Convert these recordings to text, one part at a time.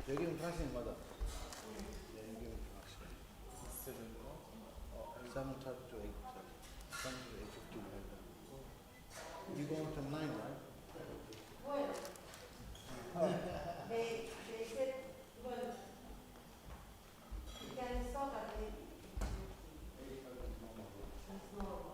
여기는 프랑스인 맞아. 여기는 프랑스. 7 to 8. 7 to 8:15 like that. You going from 9, right? They said, well, you can stop at 8. It's normal.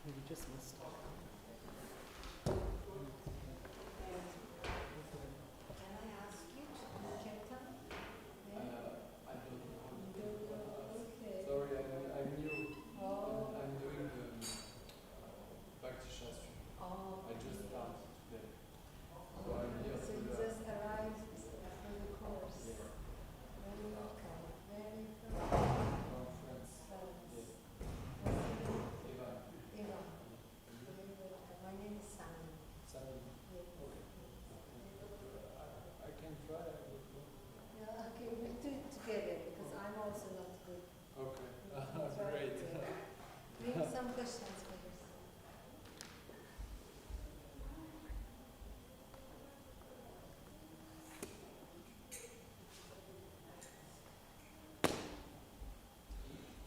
You just missed it. Can I ask you to do kirtan? I don't know. Okay. Sorry, I'm new. Oh. I'm doing the Bhakti Shastri. Oh. I just started today. So I'm here So to you learn. just arrived for the course. Yeah. Very welcome. Very from From France. France. Yes. What's your name? Ivan. Ivan. Very welcome. My name is Sami. Sami. Yes. Okay. I can try. I don't know. Yeah, okay, we'll do it together because I'm also not good. Okay. We can try Great. together. Maybe some questions for you.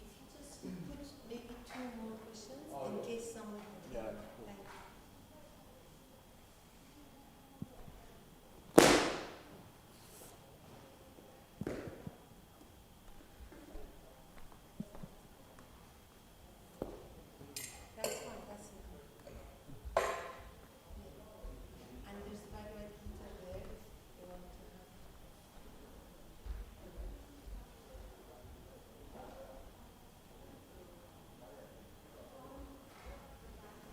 If you just put maybe 2 more questions in Oh, case someone. yeah. Thank you. That's fine, that's it. Yeah. And there's Bhagavad Gita there if you want to have.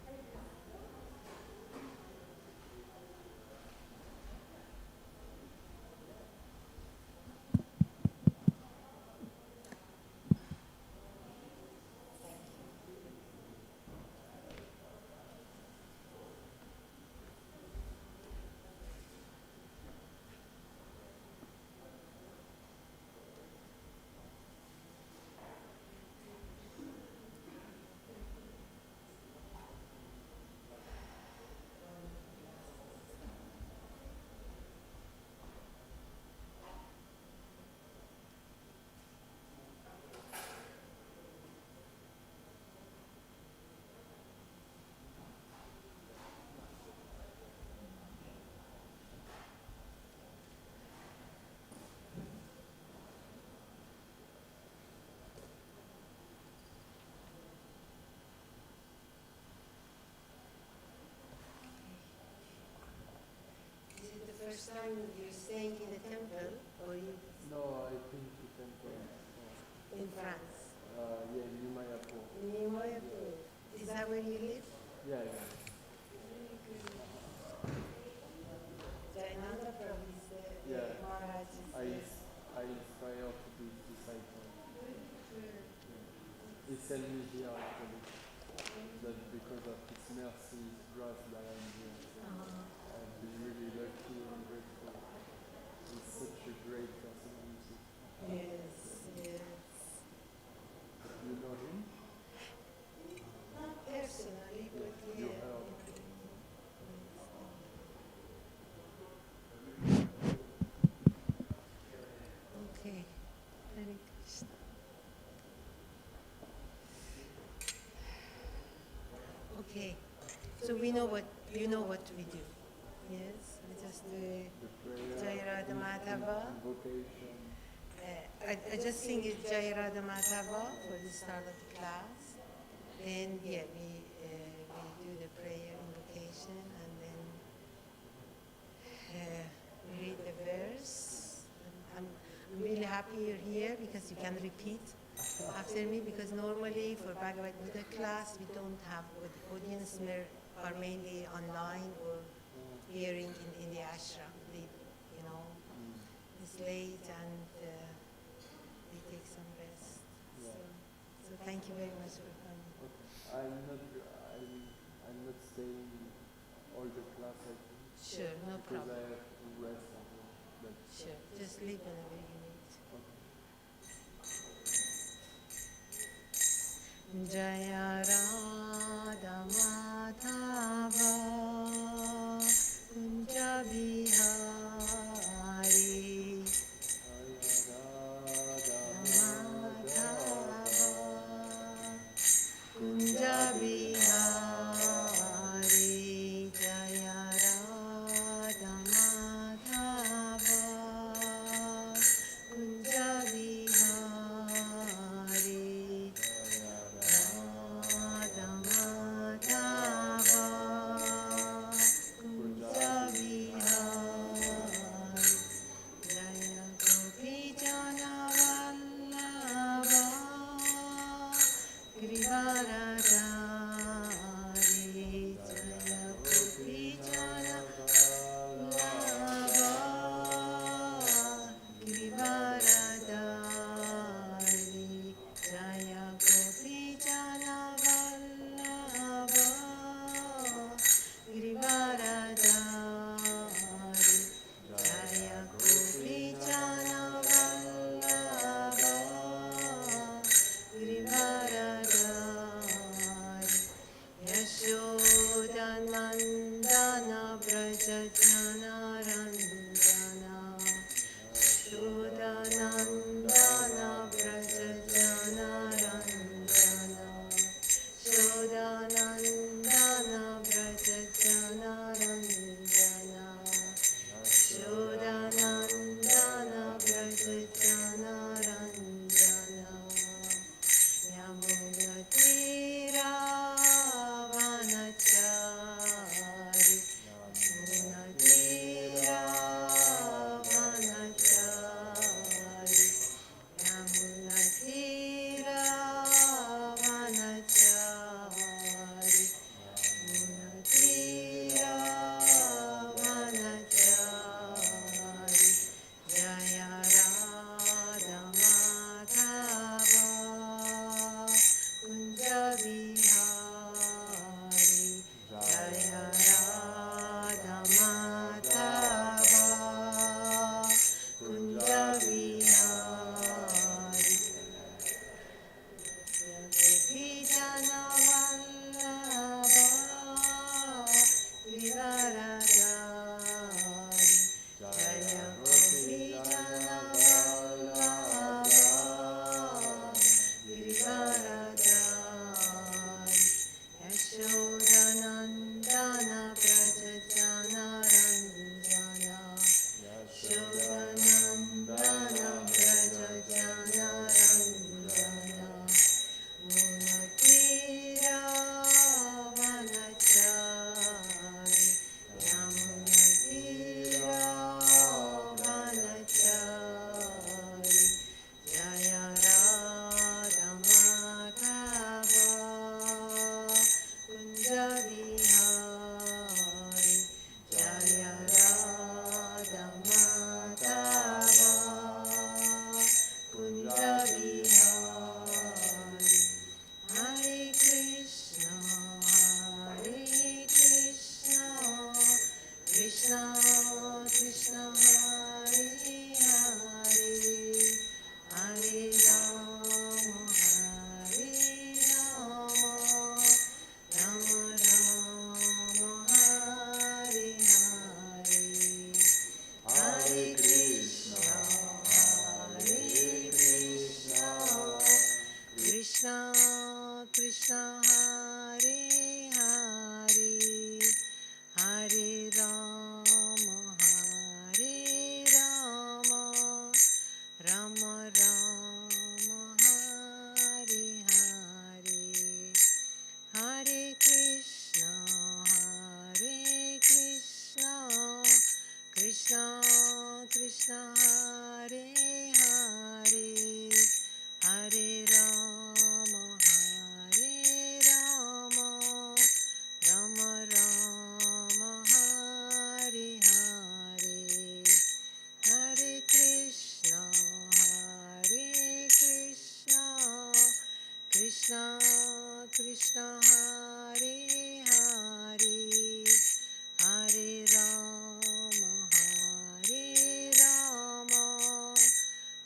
Thank you. Is it the first time you're staying in a temple or No, I think you can go. in France? Yeah, in Mayapur. In Mayapur. Is that where you live? Yeah, yeah. Very good. Jainanda province, Yeah. Maharaj is I there. aspire to be disciple. Very good. Yeah. He sent me here actually. That because of His mercy, His grace that I'm here. I've been really lucky and grateful. He's such a great personality. Yes, yes. You know him? Not personally, but You yeah. heard. Okay. Hare Krishna. Okay. So we know what you know what we do. Yes, we just do The prayer, Jai Radha Madhava. invocation. I just sing it Jai Radha Madhava for the start of the class. Then yeah, we do the prayer invocation and then we read the verse. And I'm really happy you're here because you can repeat after me, because normally for Bhagavad Gita class we don't have audience are mainly online or hearing in the ashram. They, it's late and they take some rest. Yeah. So thank you very much for coming. I'm not staying all the class, I think. Sure, no because problem. I have to rest as well. But Sure, just leave whenever you need. Jaya Radha Madhava Kunja Bihari Madhava Kunja Bihari Jaya Radha Madhava Kunja Bihari Radha Madhava Kunja Bihari Jaya Gopi Jana Vallabha Giridharadhari Jaya Gopi Jana Vallabha Giridharadhari Jaya Gopi Jana Vallabha Giridharadhari Jaya Gopi Jana Vallabha Giridharadhari Yashodanandana Braja Jana Randana Yashodanandana Braja Jana Randana Yashodanandana Braja Jana Randana Yashodanandana Braja Jana Randana Yamunatira Vanachari Yamunatira Vanachari Yamunatira Vanachari Yamunatira Vanachari Jaya Radha Madhava Kunja Bihari Jaya Radha Madhava Kunja Bihari Gopi Jana Vallabha Giridharadhari Jaya Gopi Jana Vallabha Giridharadhari Yashodanandana Braja Jana Ranjana Yashodanandana Braja Jana Ranjana Munatira Vanachari Yamunatira Vanachari Jaya Radha Madhava Kunja Bihari Jaya Radha Madhava Kunja Bihari Rama, Hare Hare, Hare Krishna, Krishna Krishna, Hare Hare, Hare Rama, Rama Rama, Hare Hare, Hare Krishna, Krishna Krishna, Hare Hare, Hare Rama,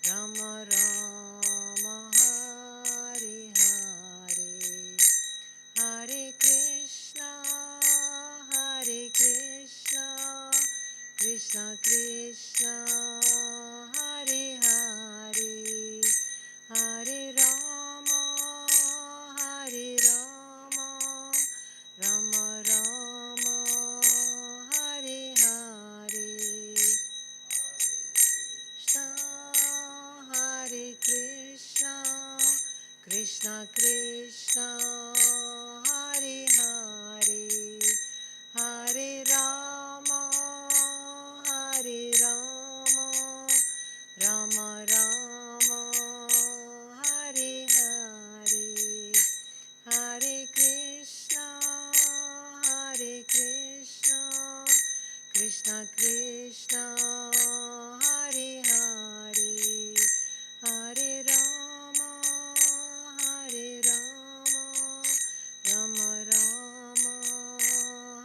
Rama Rama, Hare Hare, Hare Krishna, Krishna Krishna, Hare Hare, Hare Rama, Rama Rama, Hare Hare, Hare Krishna, Krishna Krishna, Hare Hare, Hare Rama, Rama Rama, Hare Hare, Hare Krishna, Krishna Krishna, Hare Hare, Hare Rama, Rama Rama,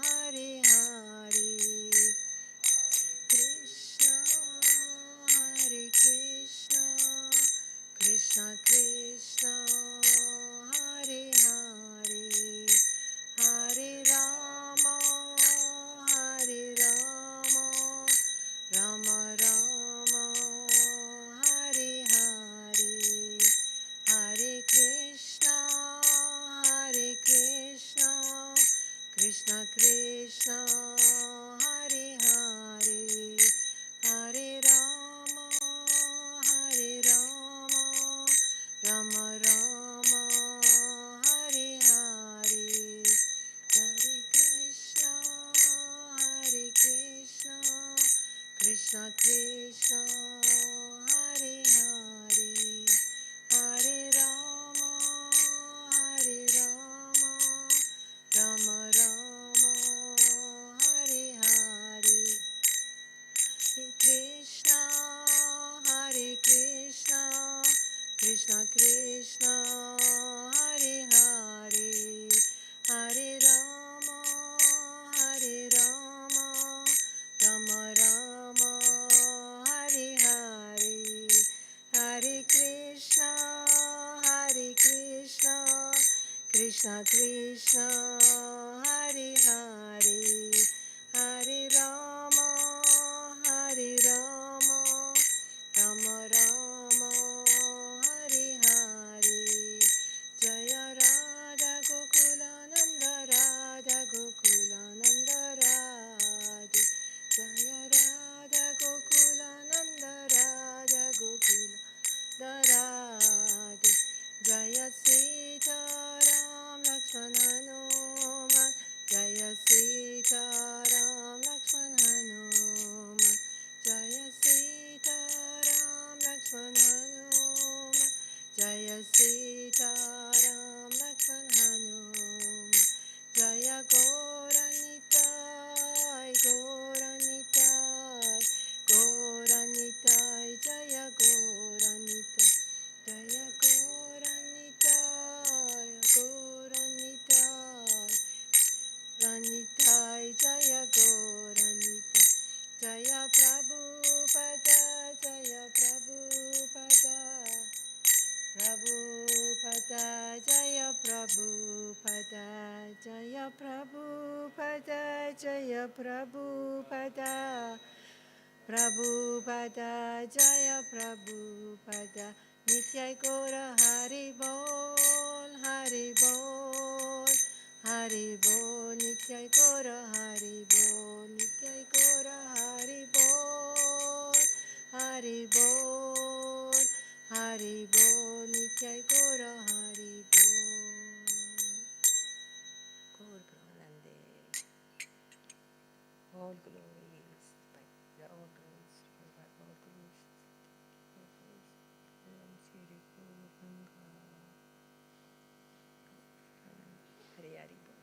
Hare Hare, Krishna, Krishna Krishna, Hare Hare, Hare Rama, Rama Rama, Hare Hare, Hare Krishna, Krishna Krishna, Hare Hare, Hare Rama, Rama Rama, Hare Hare, Hare Krishna, Krishna Krishna, Hare Hare, Hare Rama, Rama Rama, Hare Hare, Hare Krishna, Krishna Krishna, Hare Hare, Hare Rama, Rama Rama, Hare Hare, Hare Krishna, Krishna Krishna, Hare Hare, Hare Rama, Rama Rama, Hare Hare, Jaya Radha Gokula Nanda, Radha Gokula Nanda Radhe, Jaya Radha Gokula Nanda, Radha Gokula Radhe, Jaya Sita Ram Lakshman Hanuman, Jaya Sita Ram Lakshman Hanuman, Jaya Sita Ram Lakshman Hanuman, Jaya Sita Ram Lakshman Hanuman, Jaya Gauranitai, Gauranitai, Jaya Gauranitai, Jaya Gauranitai, Ranitai, Jaya Gauranitai, Jaya Prabhupada, Jaya Prabhupada, Prabhupada, Jaya Prabhupada, Jaya Prabhupada, Jaya Prabhupada, Prabhupada, Jaya Prabhupada, Nityai Gora Hari Bol, Hari Bol, Hari Bol, Nityai Gora Hari Bol, Nityai Gora Hari Bol, Hari Bol, Haribo, Nityai Gora Haribo. Gaur Pranande. All glories, by all glories, by all glories. Shri Gauranga. Hari Haribo.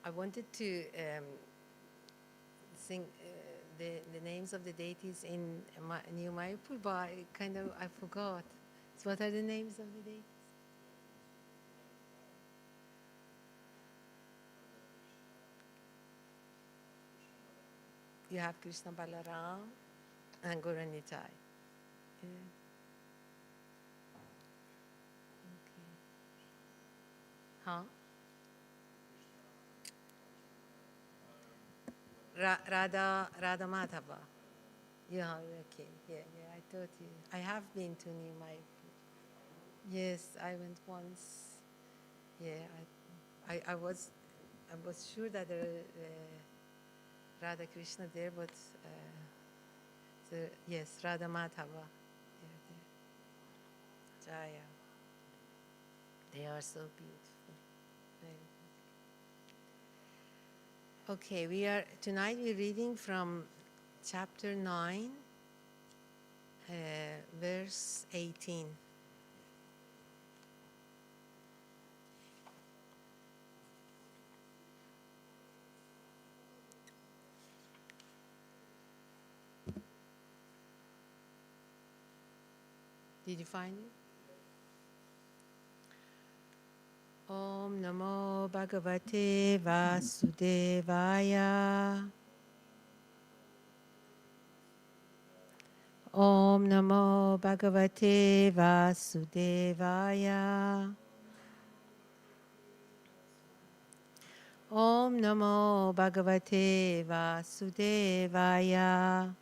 I wanted to sing the names of the deities in New Mayapur, but I forgot. So what are the names of the deities? You have Krishna Balaram and Gauranitai. Yeah. Okay. Huh? Radha Madhava. Yeah, okay. Yeah, I thought you. I have been to New Mayapur. Yes, I went once. Yeah, I was sure that there Radha Krishna there, but yes, Radha Madhava. Jaya. They are so beautiful. Very beautiful. Okay, tonight we're reading from chapter 9, verse 18. Did you find it? Om Namo Bhagavate Vasudevaya. Om Namo Bhagavate Vasudevaya. Om Namo Bhagavate Vasudevaya.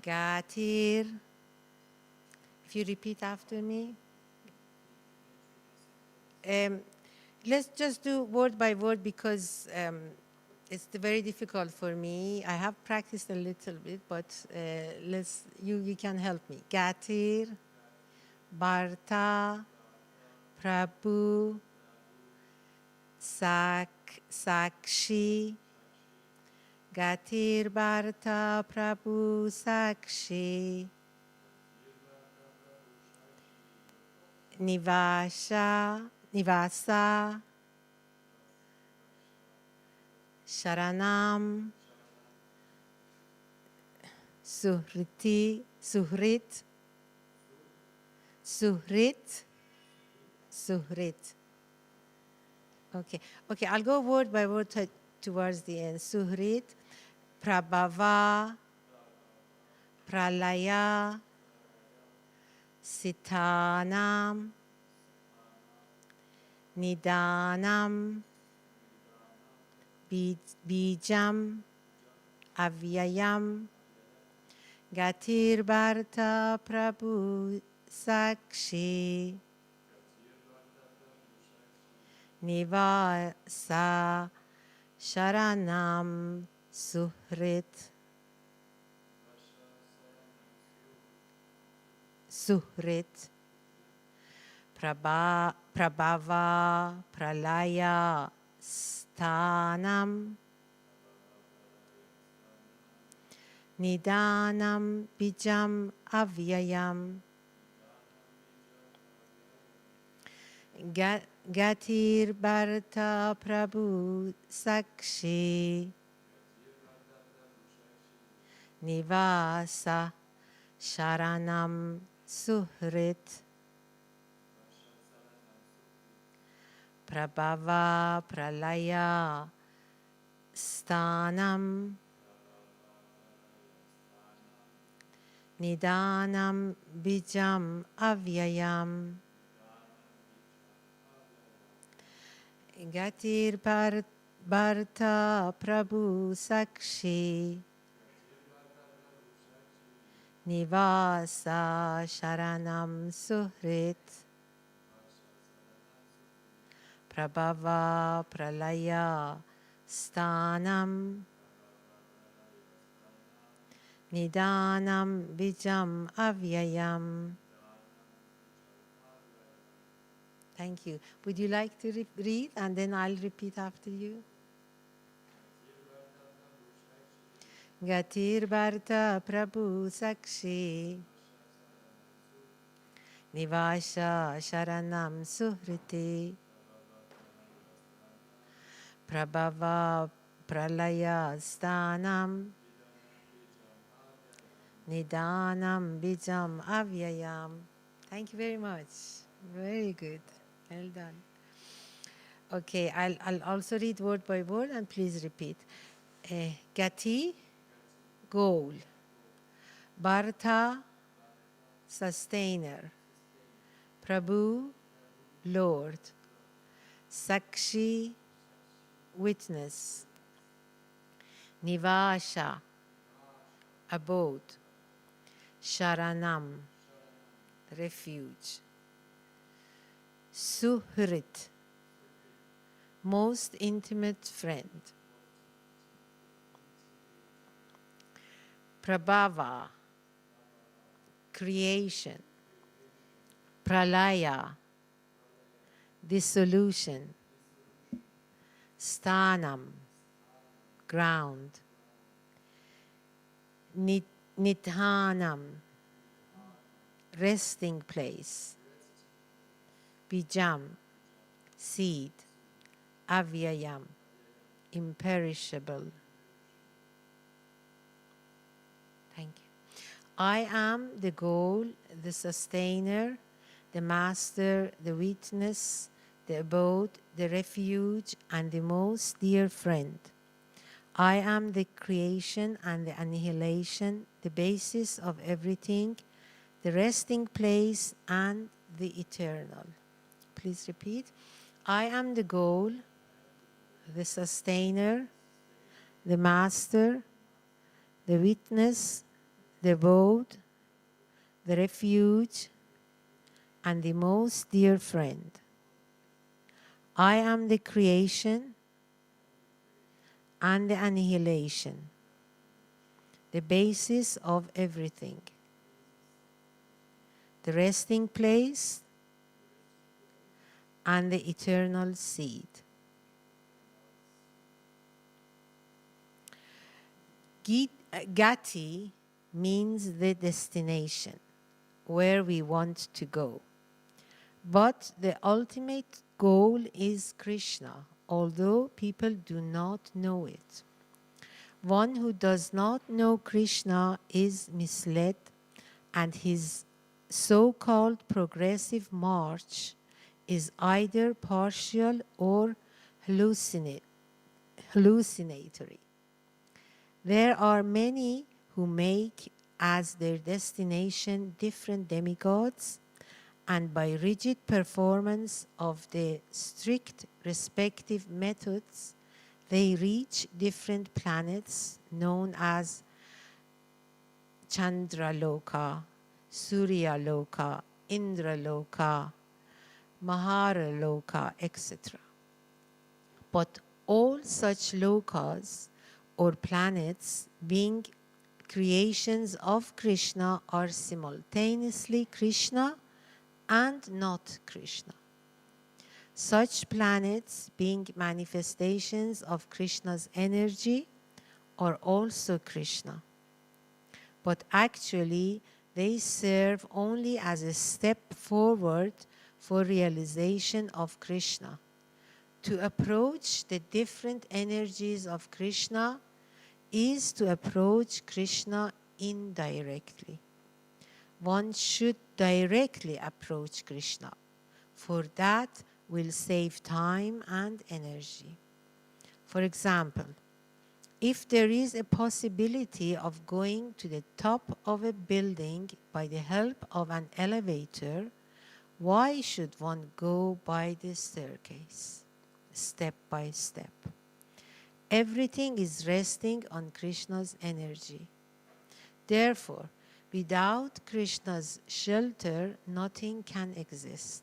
Gatir. If you repeat after me. Let's just do word by word because it's very difficult for me. I have practiced a little bit, but you can help me. Gatir, Bharta, Prabhu, Sakshi, Gatir, Bharta, Prabhu, Sakshi, Nivasa, Sharanam, Suhrit. Okay, I'll go word by word towards the end. Suhrit, Prabhava, Pralaya, Sitanam, Nidanam, Bijam, Avyayam, Gatir Bharta Prabhu Sakshi, Nivasa Sharanam Suhrit, Prabhava Pralaya Sthanam, Nidanam Bijam Avyayam, Gatir Bharta Prabhu Sakshi, Nivasa Sharanam Suhrit, Prabhava Pralaya Sthanam, Nidanam Bijam Avyayam, Gatir Bharta Prabhu Sakshi, Nivasa Sharanam Suhrit, Prabhava Pralaya Stanam Nidanam Bijam Avyayam. Thank you. Would you like to read and then I'll repeat after you? Gatir Bharta Prabhu Sakshi Nivasha Sharanam Suhriti Prabhava Pralaya Stanam Nidanam Bijam Avyayam. Thank you very much. Very good. Well done. Okay, I'll also read word by word and please repeat. Gati, goal. Bharta, sustainer. Prabhu, Lord. Sakshi, witness. Nivasha, abode. Sharanam, refuge. Suhrit, most intimate friend. Prabhava, creation. Pralaya, dissolution. Sthanam, ground. Nidhanam, resting place. Bijam, seed. Avyayam, imperishable. Thank you. I am the goal, the sustainer, the master, the witness, the abode, the refuge, and the most dear friend. I am the creation and the annihilation, the basis of everything, the resting place, and the eternal. Please repeat. I am the goal, the sustainer, the master, the witness, the abode, the refuge, and the most dear friend. I am the creation and the annihilation, the basis of everything, the resting place, and the eternal seed. Gati means the destination, where we want to go. But the ultimate goal is Krishna, although people do not know it. One who does not know Krishna is misled, and his so-called progressive march is either partial or hallucinatory. There are many who make as their destination different demigods, and by rigid performance of the strict respective methods, they reach different planets known as Chandraloka, Suryaloka, Indraloka, Maharaloka, etc. But all such lokas or planets, being creations of Krishna, are simultaneously Krishna and not Krishna. Such planets, being manifestations of Krishna's energy, are also Krishna. But actually, they serve only as a step forward for realization of Krishna. To approach the different energies of Krishna is to approach Krishna indirectly. One should directly approach Krishna, for that will save time and energy. For example, if there is a possibility of going to the top of a building by the help of an elevator, why should one go by the staircase, step by step? Everything is resting on Krishna's energy. Therefore, without Krishna's shelter, nothing can exist.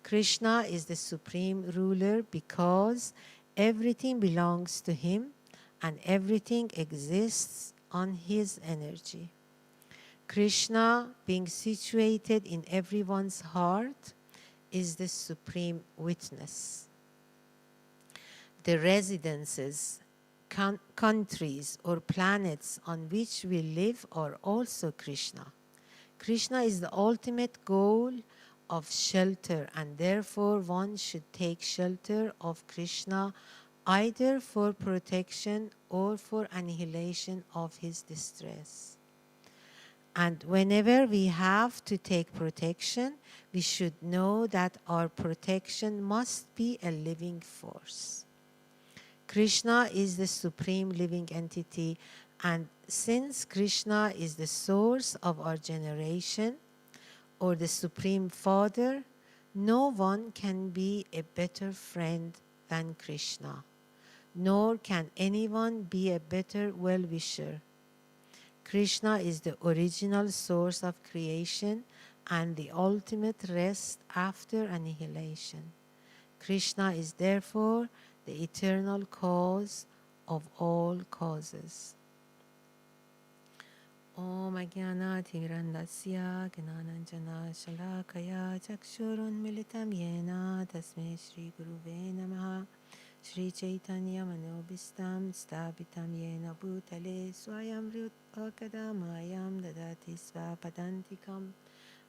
Krishna is the supreme ruler because everything belongs to him and everything exists on his energy. Krishna, being situated in everyone's heart, is the supreme witness. The residences, countries, or planets on which we live are also Krishna. Krishna is the ultimate goal of shelter, and therefore one should take shelter of Krishna either for protection or for annihilation of his distress. And whenever we have to take protection, we should know that our protection must be a living force. Krishna is the supreme living entity, and since Krishna is the source of our generation, or the Supreme Father, no one can be a better friend than Krishna, nor can anyone be a better well-wisher. Krishna is the original source of creation and the ultimate rest after annihilation. Krishna is therefore the eternal cause of all causes. Om Ajnanatirandasya Gnananjana Shalakaya Chakshurunmilitam Yena Tasmai Shri Guruve Namaha Shri Chaitanya Manobhistam Stapitam Yena Bhutale Swayam Akadamayam Dadati Svapadantikam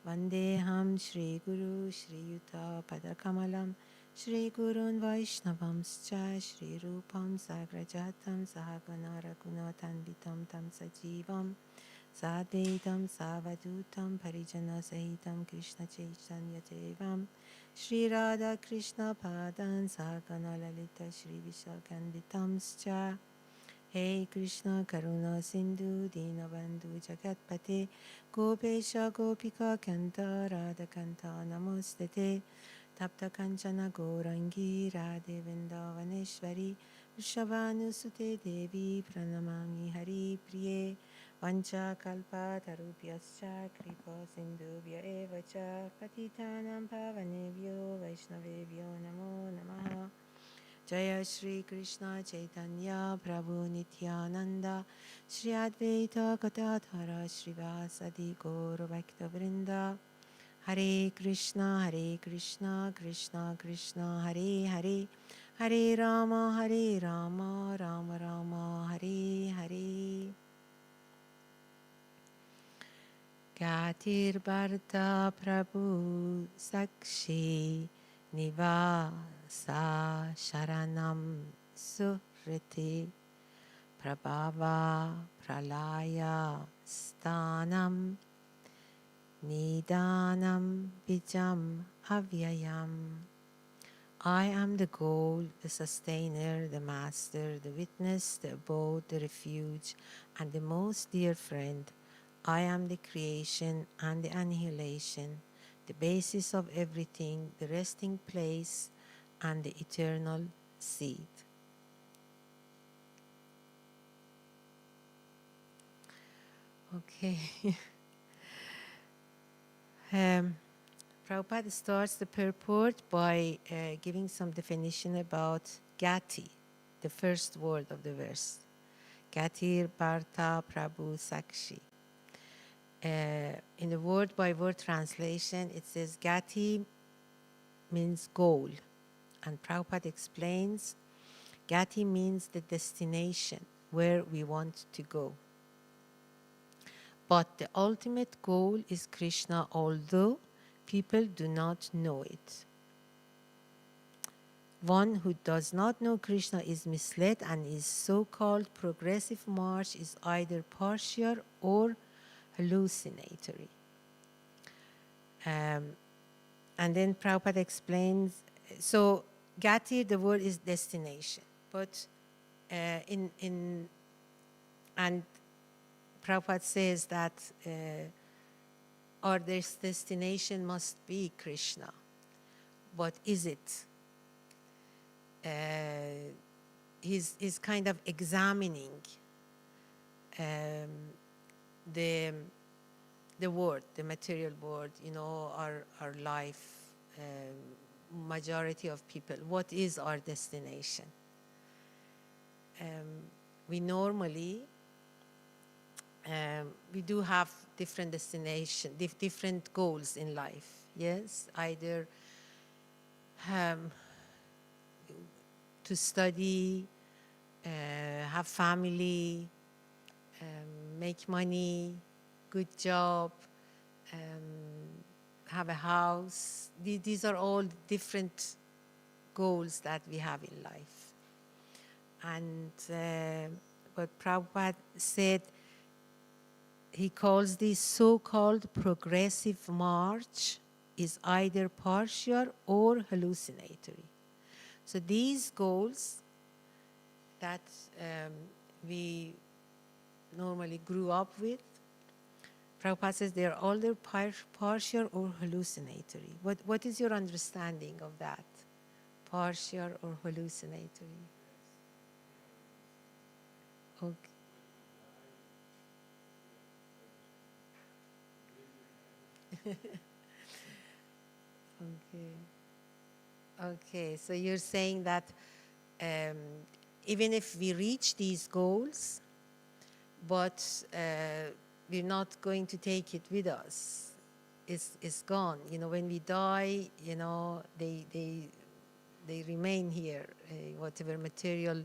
Vandeham Shri Guru Shri Yuta Padakamalam Shri Gurun Vaishnavamscha Shri Rupam Sagrajatam Sahagana Raghunatanvitam Tam Sajivam Sadvaitam Savadutam Parijana Sahitam Krishna Chaitanya Devam Shri Radha Krishna Padan Sahagana Lalita Shri Vishakandvitam Scha Hey Krishna Karuna Sindhu Dinabandhu Jagatpate Gopesha Gopika Kanta Radha Kanta Namostate Tapta Kanchana Gourangi Radhe Vrindavaneshwari Vrishabhanusute Devi Pranamami Hari Priye Vancha Kalpa Tarupyascha Kripa Sindhubhya Eva Cha Patitanam Pavanebhyo Vaishnavebhyo Namo Namaha Jaya Shri Krishna Chaitanya Prabhu Nityananda Shri Advaita Gadadhara Srivasadi Gaura Bhakta Vrinda Hare Krishna Krishna Krishna Hare Hare Hare Rama Rama Rama Hare Hare Gatir Bharta Prabhu Sakshi Nivasa Sharanam Suhriti Prabhava Pralaya Stanam Nidanam Bijam Avyayam. I am the goal, the sustainer, the master, the witness, the abode, the refuge, and the most dear friend. I am the creation and the annihilation, the basis of everything, the resting place, and the eternal seed. Okay. Prabhupada starts the purport by giving some definition about Gati, the first word of the verse. Gatir Bharta Prabhu Sakshi. In the word-by-word translation, it says Gati means goal. And Prabhupada explains, Gati means the destination, where we want to go. But the ultimate goal is Krishna, although people do not know it. One who does not know Krishna is misled, and his so-called progressive march is either partial or hallucinatory. And then Prabhupada explains, so Gati, the word is destination, but and Prabhupada says that our destination must be Krishna. But is it? He's kind of examining the world, the material world, our life, majority of people. What is our destination? We normally, we do have different destination, different goals in life. Yes, either to study, have family, make money, good job, have a house. These are all different goals that we have in life. And what Prabhupada said, he calls this so-called progressive march is either partial or hallucinatory. So these goals that we normally grew up with, Prabhupada says they are either partial or hallucinatory. What is your understanding of that? Partial or hallucinatory? Okay. Okay. Okay, so you're saying that even if we reach these goals, but we're not going to take it with us. It's gone. You know, when we die, you know, they remain here. Whatever material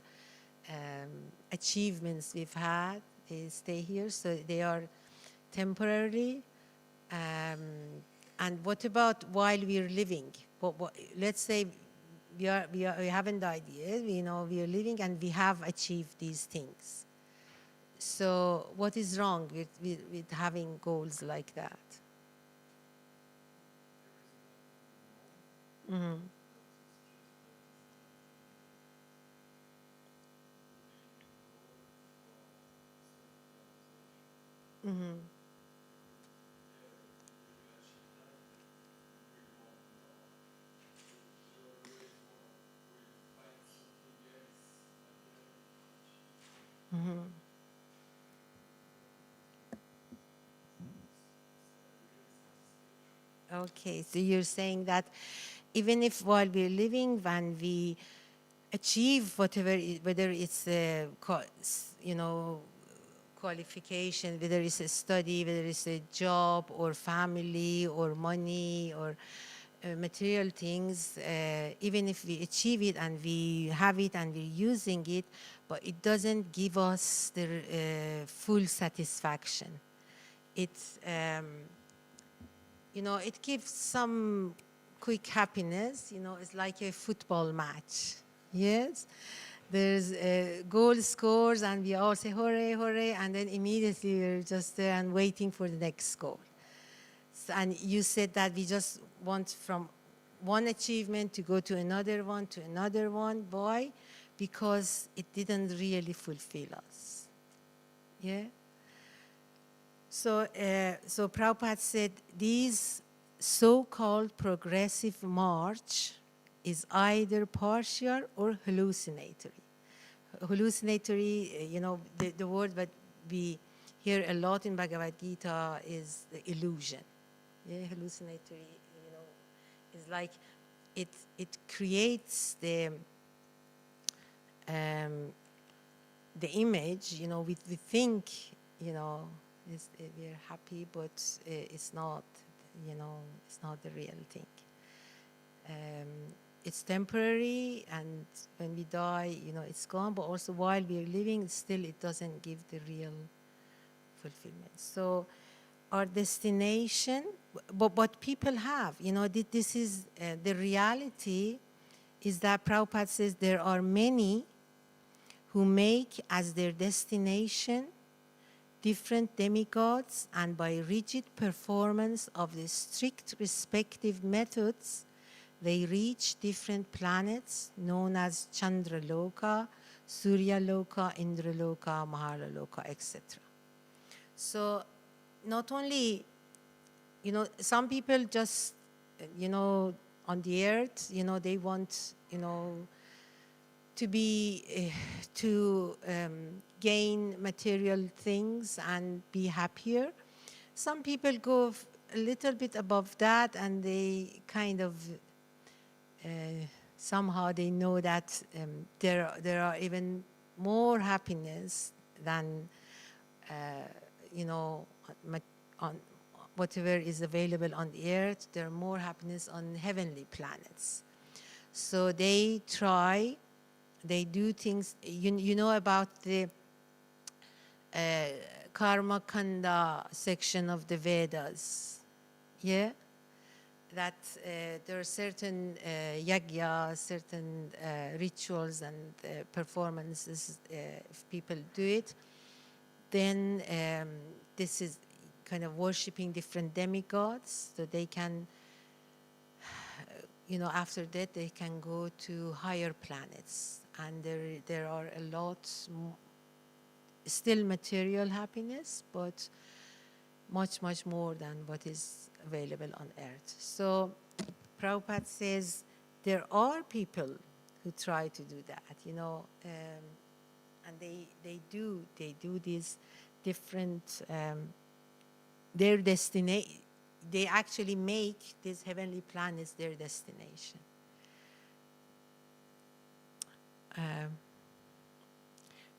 achievements we've had, they stay here. So they are temporary. And what about while we're living? Let's say we haven't died yet. We know we are living and we have achieved these things. So what is wrong with having goals like that? Mm-hmm. Mm-hmm. Mm-hmm. Okay, so you're saying that even if while we're living, when we achieve whatever, whether it's a, you know, qualification, whether it's a study, whether it's a job or family or money or material things, even if we achieve it and we have it and we're using it, but it doesn't give us the full satisfaction. It's, you know, it gives some quick happiness. You know, it's like a football match. Yes, there's goal scores and we all say hooray, hooray, and then immediately we're just there and waiting for the next goal. So, and you said that we just want from one achievement to go to another one, to another one. Why? Because it didn't really fulfill us. Yeah? So, so Prabhupada said these so-called progressive march is either partial or hallucinatory. Hallucinatory, you know, the word that we hear a lot in Bhagavad Gita is the illusion. Yeah, hallucinatory, you know, is like it creates the image, you know, we think, you know, we're happy, but it's not, you know, it's not the real thing. It's temporary, and when we die, you know, it's gone, but also while we're living, still it doesn't give the real fulfillment. So our destination, but what people have, you know, this is the reality is that Prabhupada says there are many who make as their destination different demigods, and by rigid performance of the strict respective methods, they reach different planets known as Chandraloka, Suryaloka, Indraloka, Mahalaloka, etc. So not only, you know, some people just, you know, on the earth, you know, they want, you know, to be, to gain material things and be happier. Some people go a little bit above that and they kind of somehow they know that there are even more happiness than on whatever is available on the earth. There are more happiness on heavenly planets. So they try, they do things. You know about the Karma Kanda section of the Vedas, yeah? That there are certain yajna, certain rituals and performances, if people do it, then this is kind of worshipping different demigods, so they can, after that they can go to higher planets. And there are a lot, still material happiness, but much, much more than what is available on earth. So Prabhupada says there are people who try to do that, and they do these different, their destination. They actually make these heavenly planets their destination.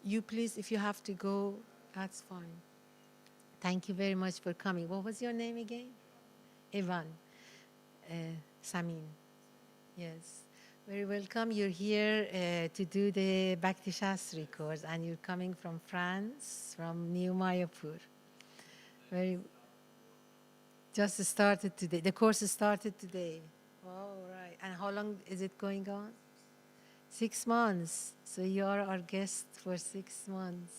You please, if you have to go, that's fine. Thank you very much for coming. What was your name again? Ivan. Samin. Yes. Very welcome. You're here to do the Bhakti Shastri course, and you're coming from France, from New Mayapur. Just started today. The course started today. Oh, right. And how long is it going on? 6 months. So you are our guest for 6 months.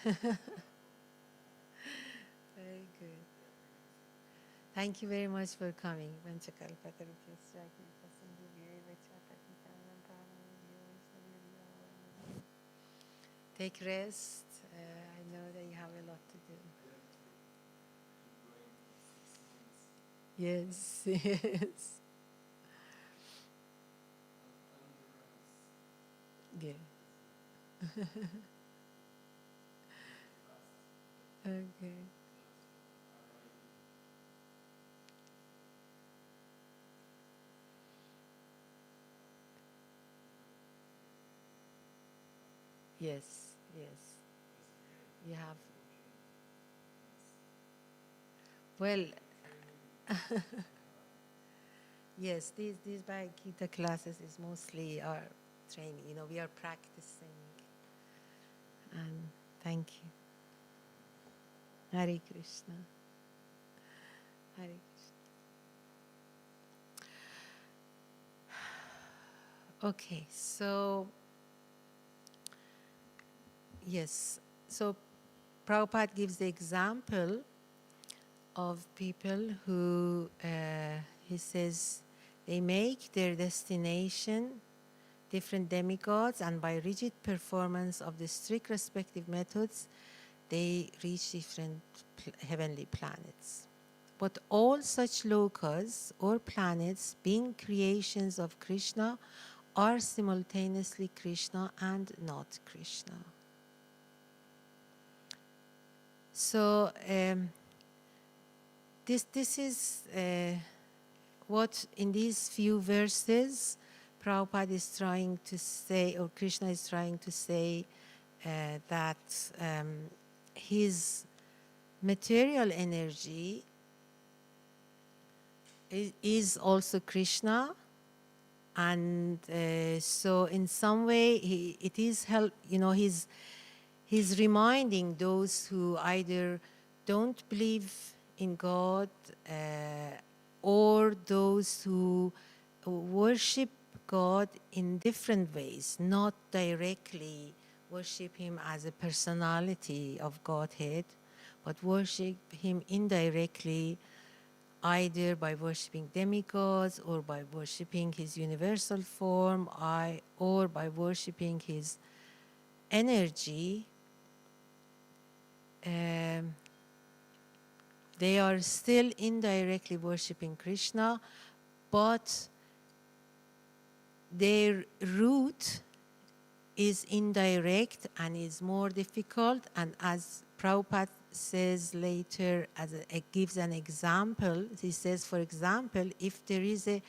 Very good. Thank you very much for coming. Take rest. I know that you have a lot to do. Yes, yes. Yeah. Okay. Yes, yes. You have. Well, yes, these Bhagavad Gita classes is mostly our training. We are practicing. And thank you. Hare Krishna. Hare Krishna. Okay, so yes, so Prabhupada gives the example of people who, he says, they make their destination different demigods, and by rigid performance of the strict respective methods, they reach different heavenly planets. But all such lokas or planets, being creations of Krishna, are simultaneously Krishna and not Krishna. So this is what in these few verses Prabhupada is trying to say, or Krishna is trying to say, that his material energy is also Krishna, and so in some way it is help. He's reminding those who either don't believe in God or those who worship God in different ways, not directly worship Him as a personality of Godhead, but worship Him indirectly, either by worshiping demigods or by worshiping His universal form, or by worshiping His energy. They are still indirectly worshiping Krishna, but their root is indirect and is more difficult. And as Prabhupada says later, gives an example, he says, for example, if there is a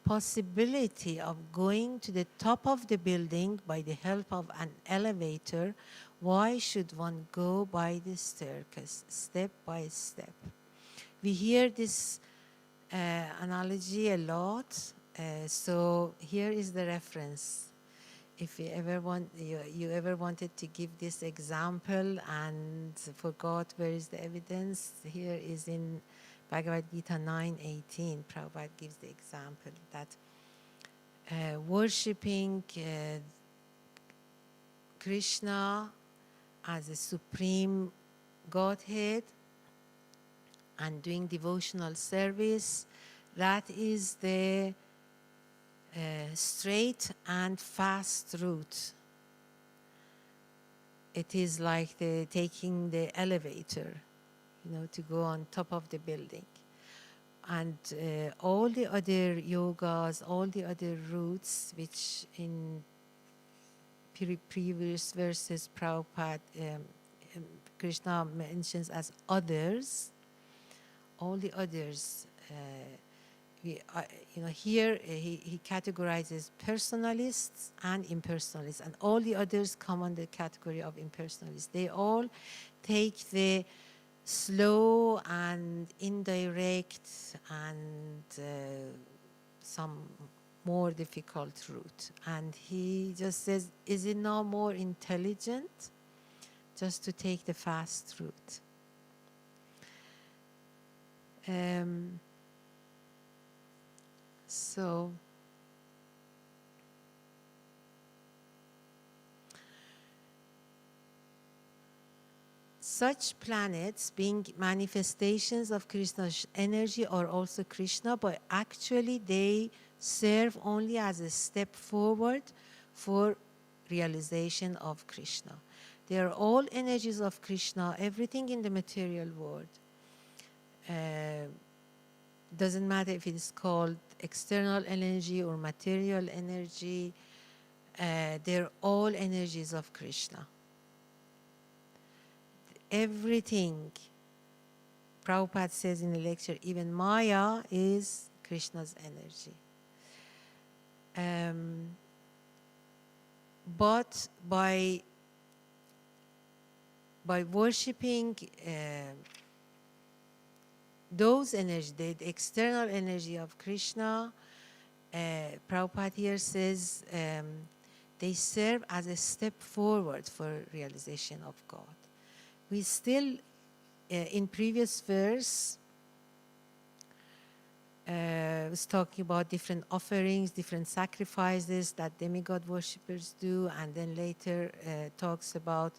possibility of going to the top of the building by the help of an elevator, why should one go by the staircase, step by step? We hear this analogy a lot, so here is the reference. If you ever wanted to give this example and forgot where is the evidence, here is in Bhagavad Gita 9:18. Prabhupada gives the example that worshipping Krishna as a supreme Godhead and doing devotional service, that is the straight and fast route. It is like taking the elevator, to go on top of the building. And all the other yogas, all the other routes, which in previous verses Prabhupada, Krishna mentions as others, all the others, here he categorizes personalists and impersonalists, and all the others come under the category of impersonalists. They all take the slow and indirect and some more difficult route. And he just says, is it not more intelligent just to take the fast route? So such planets, being manifestations of Krishna's energy, are also Krishna, but actually they serve only as a step forward for realization of Krishna. They are all energies of Krishna, everything in the material world. Doesn't matter if it is called external energy or material energy, they're all energies of Krishna. Everything, Prabhupada says in the lecture, even Maya is Krishna's energy. But by worshipping those energies, the external energy of Krishna, Prabhupada here says they serve as a step forward for realization of God. We still, in previous verse, was talking about different offerings, different sacrifices that demigod worshippers do, and then later talks about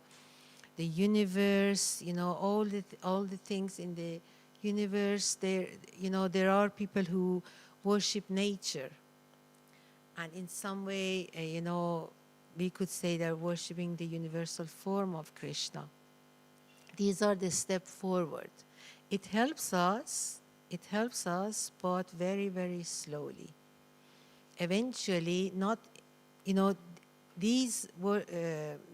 the universe, all the things in the universe. There are people who worship nature, and in some way, we could say they're worshiping the universal form of Krishna. These are the step forward. It helps us, but very, very slowly. Eventually,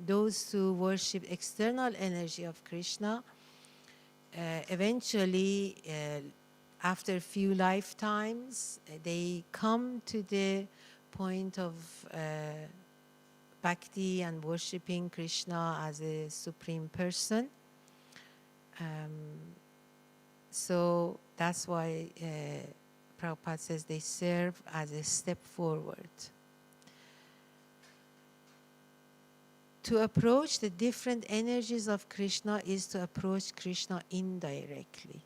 those who worship external energy of Krishna, eventually, after a few lifetimes, they come to the point of bhakti and worshipping Krishna as a supreme person. So that's why Prabhupada says they serve as a step forward. To approach the different energies of Krishna is to approach Krishna indirectly.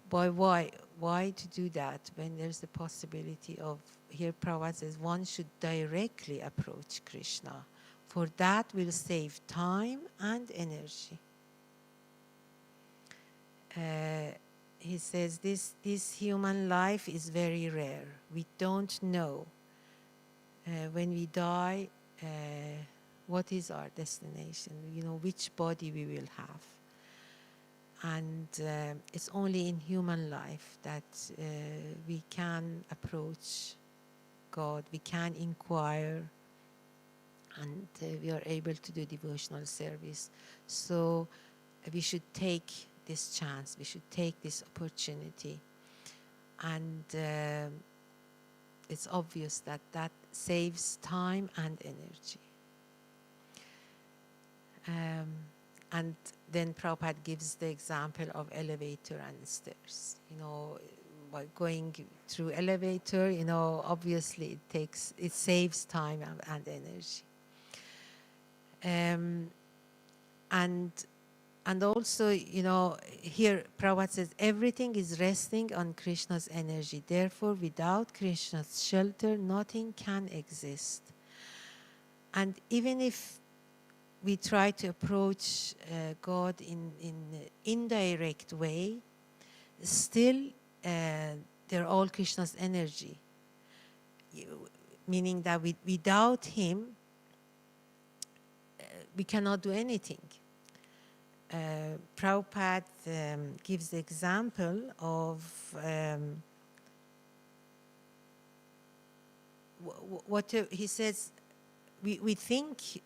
But why? Why to do that when there's the possibility of, here Prabhupada says, one should directly approach Krishna. For that will save time and energy. He says this human life is very rare. We don't know when we die what is our destination, which body we will have. And it's only in human life that we can approach God, we can inquire, and we are able to do devotional service. So we should take this chance, we should take this opportunity. And it's obvious that that saves time and energy. And then Prabhupada gives the example of elevator and stairs. You know, by going through elevator, you know, obviously it saves time and energy. And also, you know, here Prabhupada says, everything is resting on Krishna's energy. Therefore, without Krishna's shelter, nothing can exist. And even if we try to approach God in an indirect way, still they're all Krishna's energy. Meaning that without him, we cannot do anything. Prabhupada gives the example of what he says. We think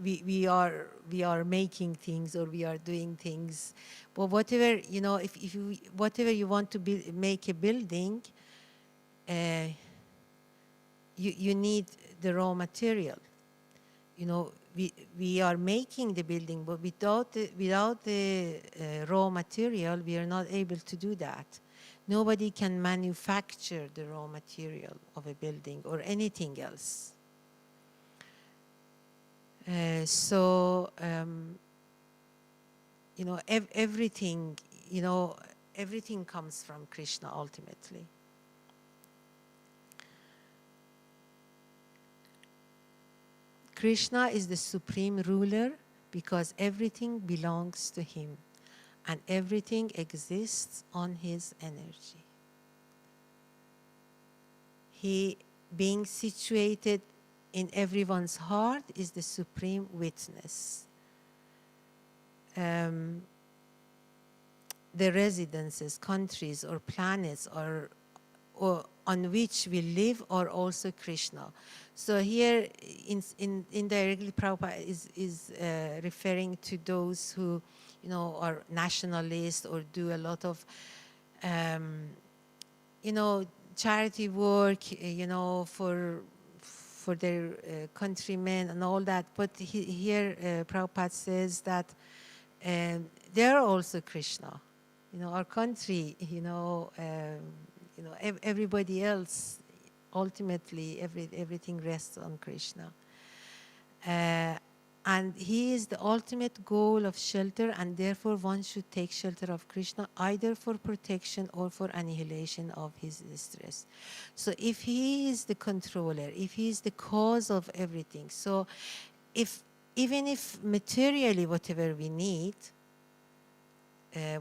we are making things or we are doing things, but whatever, you know, if you, whatever you want to make a building, you need the raw material. You know, we are making the building, but without the raw material, we are not able to do that. Nobody can manufacture the raw material of a building or anything else. You know, everything comes from Krishna ultimately. Krishna is the supreme ruler because everything belongs to him and everything exists on his energy. He, being situated in everyone's heart, is the supreme witness. The residences, countries, or planets or on which we live are also Krishna. So here, indirectly, Prabhupada is referring to those who, you know, are nationalists or do a lot of, you know, charity work, you know, for their countrymen and all that. But here, Prabhupada says that they are also Krishna. You know, our country, you know, everybody else, ultimately, everything rests on Krishna. And he is the ultimate goal of shelter, and therefore one should take shelter of Krishna either for protection or for annihilation of his distress. So if he is the controller, if he is the cause of everything, so even if materially whatever we need,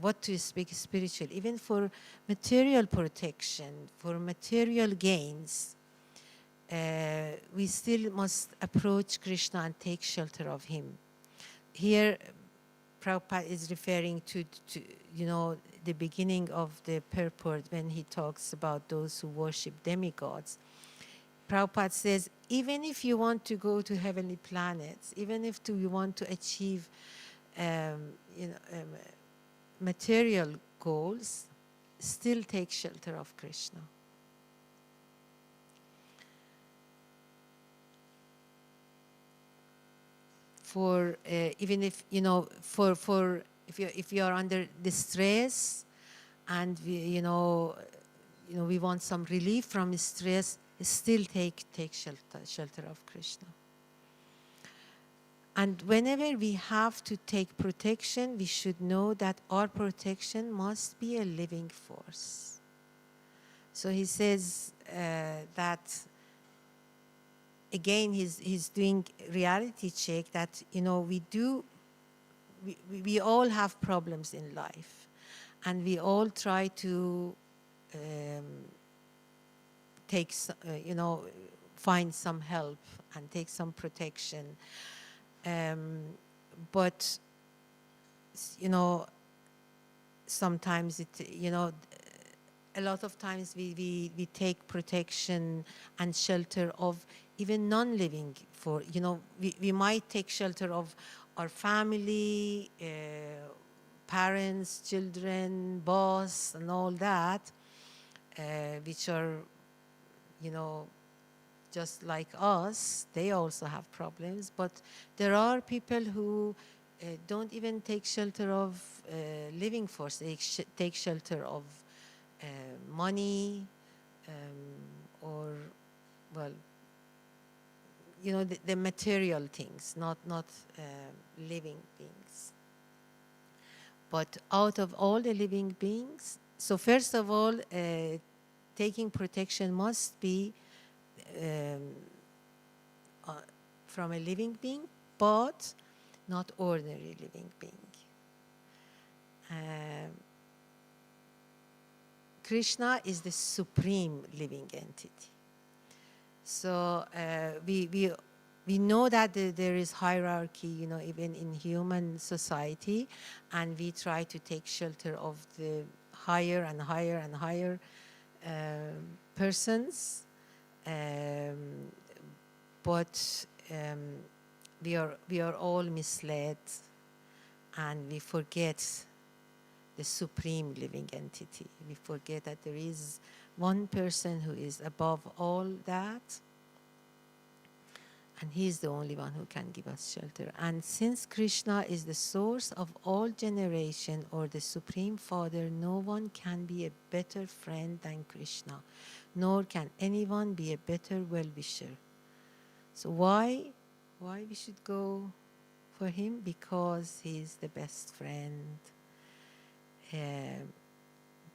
what to speak spiritual, even for material protection, for material gains, we still must approach Krishna and take shelter of him. Here, Prabhupada is referring to you know, the beginning of the purport when he talks about those who worship demigods. Prabhupada says, even if you want to go to heavenly planets, even if you want to achieve material goals, still take shelter of Krishna. For even if, you know, if you are under distress and we want some relief from stress, still take shelter of Krishna. And whenever we have to take protection, we should know that our protection must be a living force. So he says that, again, he's doing reality check that, you know, we all have problems in life, and we all try to find some help and take some protection. But, you know, sometimes a lot of times we take protection and shelter of even non-living for, you know, we might take shelter of our family, parents, children, boss, and all that, which are you know, just like us, they also have problems. But there are people who don't even take shelter of living force. They take shelter of money, or, well, you know, the material things, not living beings. But out of all the living beings, so first of all, taking protection must be um, uh, from a living being, but not ordinary living being. Krishna is the supreme living entity. So we know that there is hierarchy, you know, even in human society, and we try to take shelter of the higher and higher and higher persons, but we are all misled, and we forget the supreme living entity. We forget that there is one person who is above all that, and he is the only one who can give us shelter. And since Krishna is the source of all generation, or the Supreme Father, no one can be a better friend than Krishna, nor can anyone be a better well-wisher. So why we should go for him? Because he is the best friend.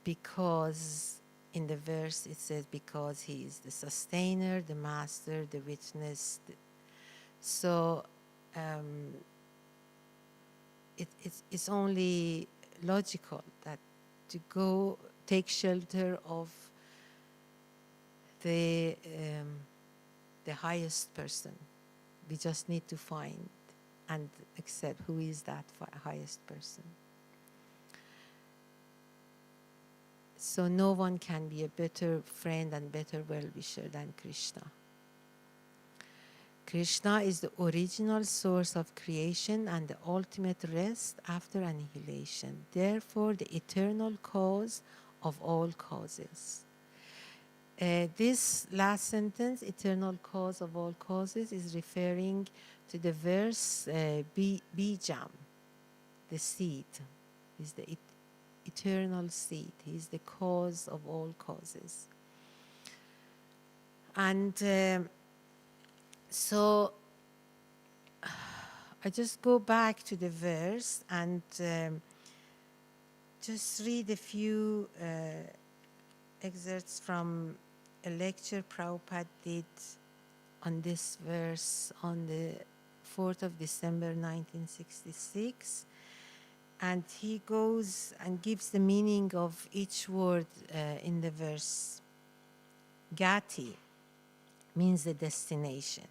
Because in the verse it says, because he is the sustainer, the master, the witness. So it's only logical that to go take shelter of the highest person. We just need to find and accept who is that highest person. So no one can be a better friend and better well-wisher than Krishna. Krishna is the original source of creation and the ultimate rest after annihilation. Therefore, the eternal cause of all causes. This last sentence, eternal cause of all causes, is referring to the verse Bijam, the seed. Is the eternal seed. He is the cause of all causes. And so I just go back to the verse and just read a few excerpts from a lecture Prabhupada did on this verse on the 4th of December 1966. And he goes and gives the meaning of each word in the verse. Gati means the destination.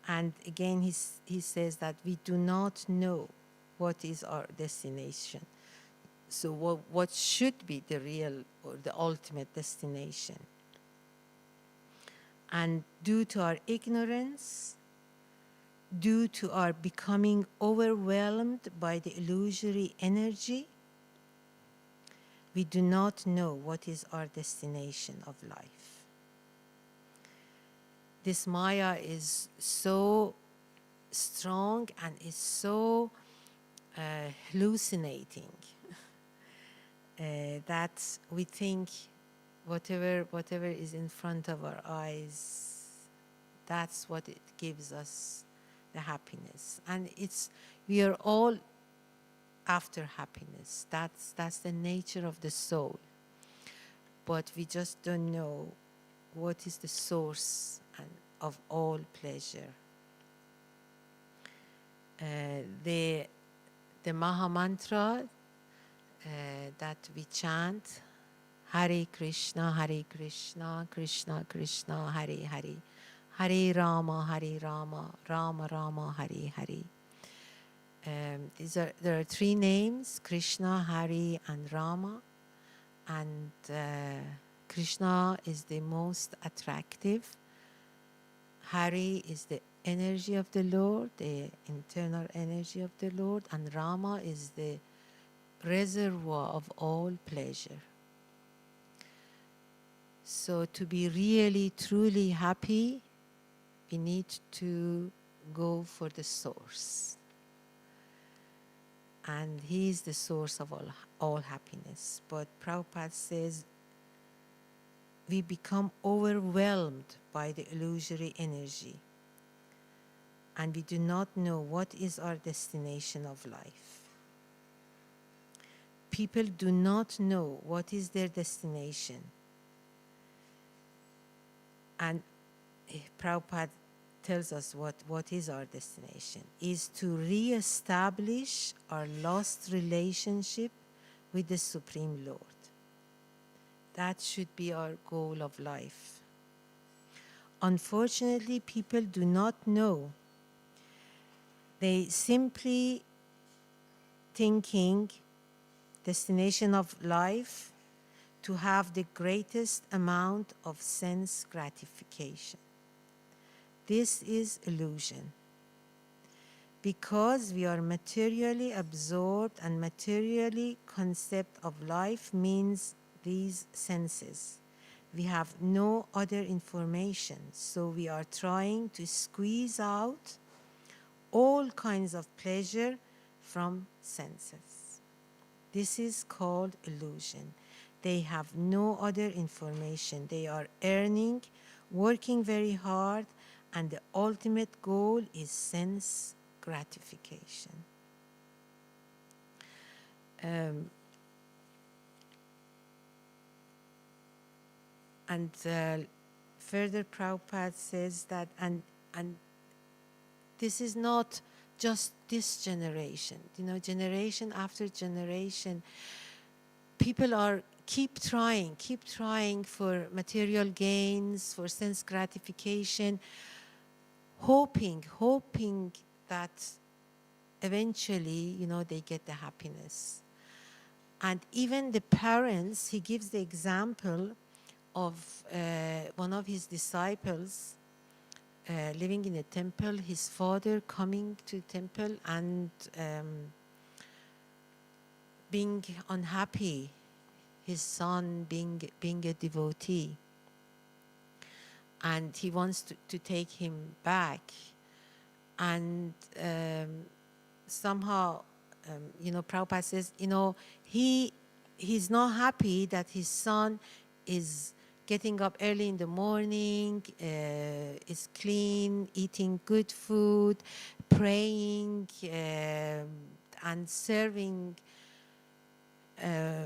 And again, he says that we do not know what is our destination. So what should be the real or the ultimate destination? And due to our ignorance, due to our becoming overwhelmed by the illusory energy, we do not know what is our destination of life. This Maya is so strong and is so hallucinating that we think whatever is in front of our eyes, that's what it gives us the happiness. And we are all after happiness. That's the nature of the soul. But we just don't know what is the source of all pleasure. The Maha Mantra that we chant, Hare Krishna, Krishna Krishna, Hare Hare, Hare Rama, Rama Rama, Hare Hare. There are three names, Krishna, Hare, and Rama. And Krishna is the most attractive. Hare is the energy of the Lord, the internal energy of the Lord. And Rama is the reservoir of all pleasure. So to be really, truly happy, we need to go for the source. And he is the source of all happiness. But Prabhupada says we become overwhelmed by the illusory energy, and we do not know what is our destination of life. People do not know what is their destination. And Prabhupada tells us what is our destination, is to re-establish our lost relationship with the Supreme Lord. That should be our goal of life. Unfortunately, people do not know. They simply thinking destination of life to have the greatest amount of sense gratification. This is illusion. Because we are materially absorbed, and materially concept of life means these senses. We have no other information, so we are trying to squeeze out all kinds of pleasure from senses. This is called illusion. They have no other information. They are earning, working very hard, and the ultimate goal is sense gratification. Further, Prabhupada says that, and this is not just this generation. Generation after generation, people are keep trying for material gains, for sense gratification, hoping that eventually, they get the happiness. And even the parents, he gives the example of one of his disciples living in a temple, his father coming to the temple and being unhappy, his son being a devotee. And he wants to take him back. And somehow, Prabhupada says, he's not happy that his son is getting up early in the morning, is clean, eating good food, praying, and serving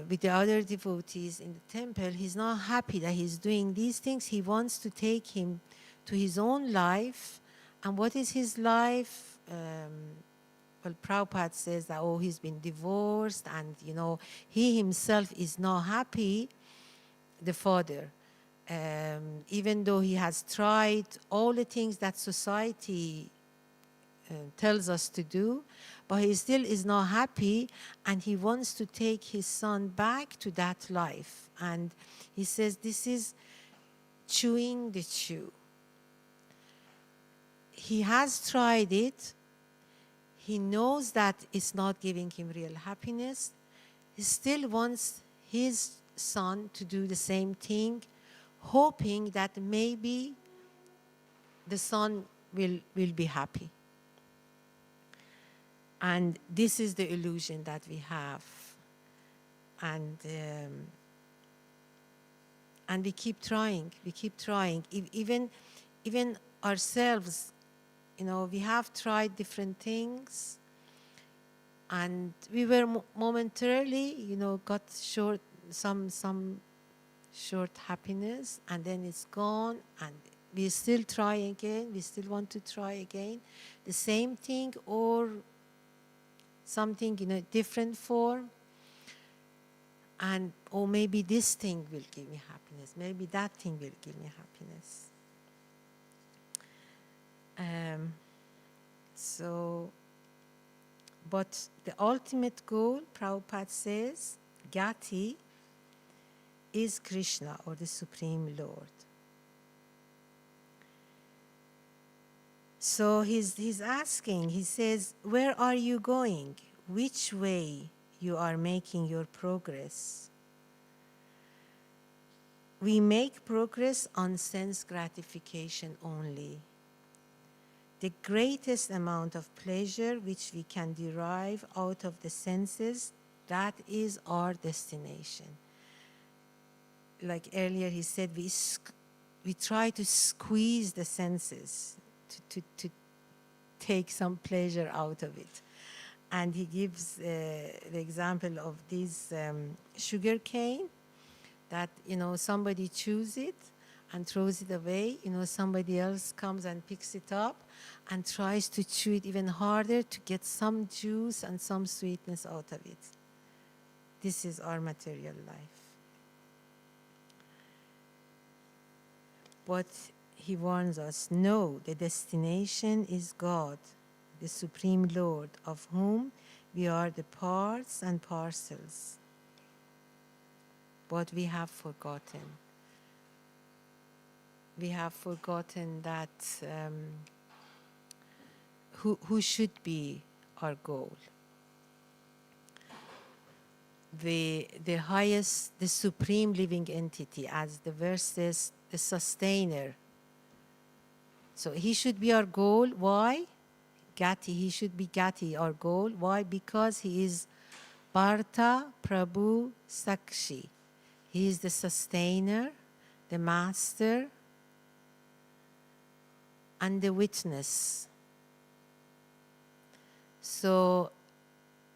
with the other devotees in the temple. He's not happy that he's doing these things. He wants to take him to his own life. And what is his life? Well, Prabhupada says that, he's been divorced, and, he himself is not happy, the father. Even though he has tried all the things that society tells us to do, but he still is not happy, and he wants to take his son back to that life. And he says this is chewing the chew. He has tried it. He knows that it's not giving him real happiness. He still wants his son to do the same thing, hoping that maybe the son will be happy. And this is the illusion that we have. And we keep trying. Even ourselves, we have tried different things, and we were momentarily, got some short happiness, and then it's gone, and we still try again. We still want to try again, the same thing or something in a different form. And maybe this thing will give me happiness. Maybe that thing will give me happiness. But the ultimate goal, Prabhupada says, Gati, is Krishna, or the Supreme Lord. So he's asking, he says, where are you going? Which way you are making your progress? we make progress on sense gratification only. The greatest amount of pleasure which we can derive out of the senses, that is our destination. Like earlier he said, we try to squeeze the senses to take some pleasure out of it. And he gives the example of this sugar cane that, somebody chews it and throws it away. Somebody else comes and picks it up and tries to chew it even harder to get some juice and some sweetness out of it. This is our material life. But he warns us, no, the destination is God, the Supreme Lord, of whom we are the parts and parcels. But we have forgotten. We have forgotten that who should be our goal. The highest, the supreme living entity, as the verse says, the sustainer. So he should be our goal. Why? Gati, he should be Gati, our goal. Why? Because he is Bharta Prabhu Sakshi. He is the sustainer, the master, and the witness. So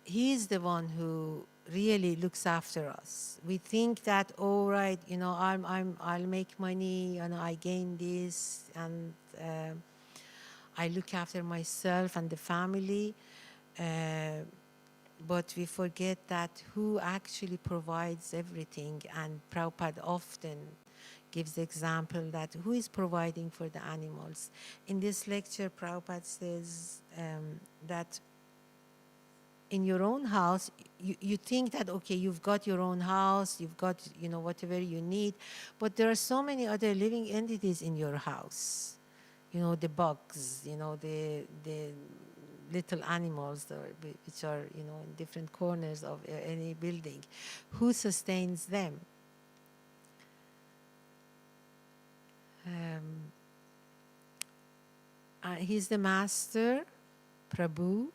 he is the one who really looks after us. We think that, oh right, I'll make money and I gain this and I look after myself and the family, but we forget that who actually provides everything. And Prabhupada often gives the example that who is providing for the animals. In this lecture, Prabhupada says that in your own house, you think that, okay, you've got your own house, you've got, whatever you need, but there are so many other living entities in your house. The bugs, the little animals which are, in different corners of any building. Who sustains them? He's the master, Prabhu,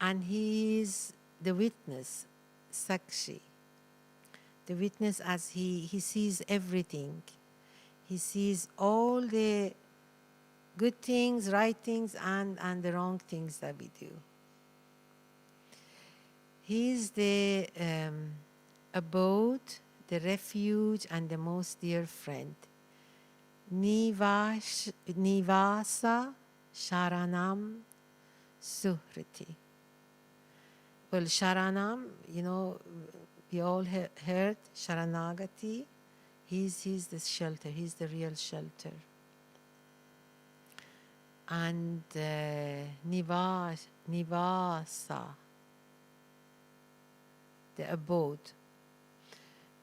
and he is the witness, Sakshi. The witness, as he sees everything. He sees all the good things, right things, and the wrong things that we do. He is the abode, the refuge, and the most dear friend. Nivasa Sharanam Suhriti. Well, Sharanam, we all heard Sharanagati. He's the shelter. He's the real shelter. And Nivasa, the abode.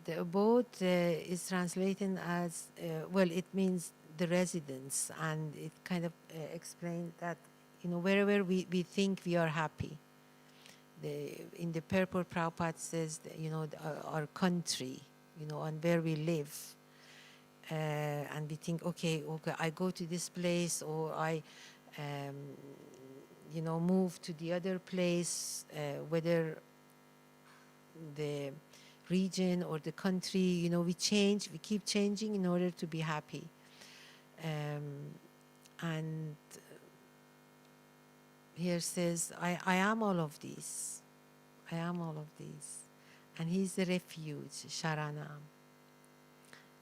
The abode is translated as, it means the residence, and it kind of explains that, wherever we think we are happy. In the purport, Prabhupada says, our country, and where we live. And we think, okay, I go to this place, or I, move to the other place, whether the region or the country, we change, we keep changing in order to be happy. And here says, I am all of these. I am all of these. And he's the refuge, Sharanam,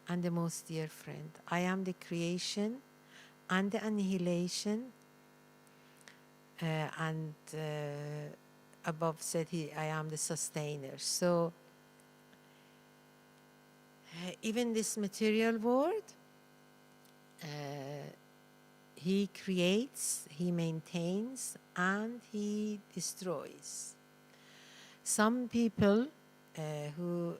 and the most dear friend. I am the creation and the annihilation. And above said I am the sustainer. So even this material world, he creates, he maintains, and he destroys. Some people who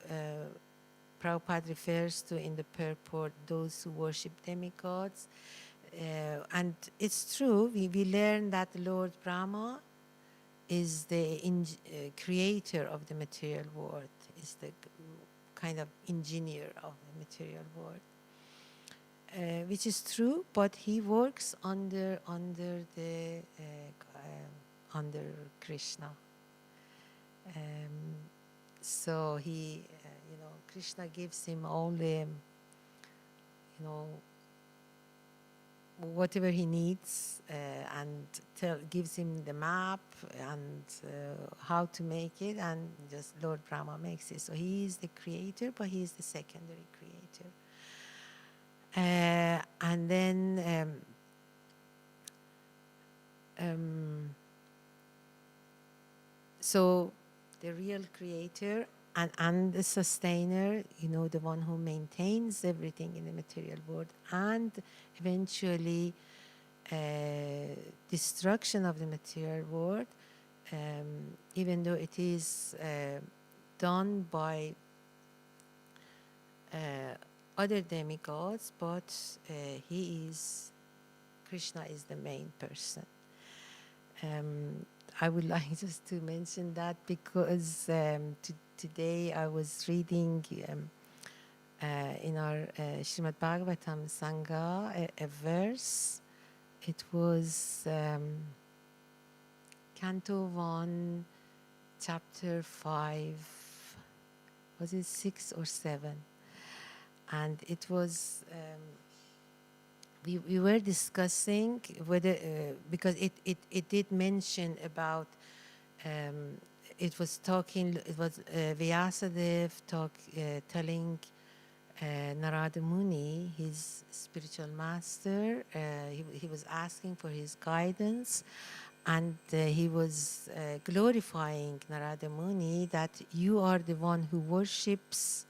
Prabhupada refers to in the purport, those who worship demigods, and it's true, we learn that Lord Brahma is the creator of the material world, is the kind of engineer of the material world, which is true. But he works under Krishna. So he, Krishna gives him all the, whatever he needs, and gives him the map and how to make it, and just Lord Brahma makes it. So he is the creator, but he is the secondary creator. And then so the real creator and the sustainer, the one who maintains everything in the material world, and eventually destruction of the material world, even though it is done by other demigods, but Krishna is the main person. I would like just to mention that because today I was reading in our Srimad Bhagavatam Sangha a verse. It was Canto 1, Chapter 5, was it 6 or 7? And it was, we were discussing whether, because it did mention about, it was Vyasadeva telling Narada Muni, his spiritual master, he was asking for his guidance, and he was glorifying Narada Muni that you are the one who worships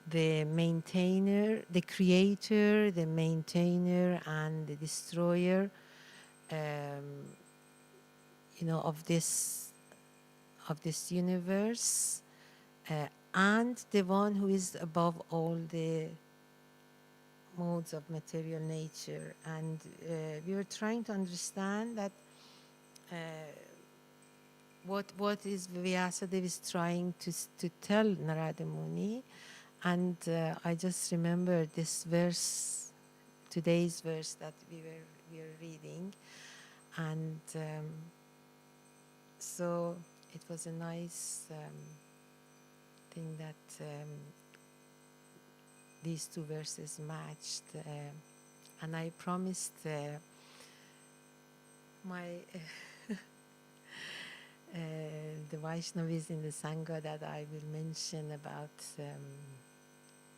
the maintainer, the creator, the maintainer, and the destroyer, of this universe, and the one who is above all the modes of material nature. And we were trying to understand that what is Vyasadeva is trying to tell Narada Muni. And I just remember this verse, today's verse that we were reading, and so it was a nice thing that these two verses matched, and I promised my the Vaishnavis in the Sangha that I will mention about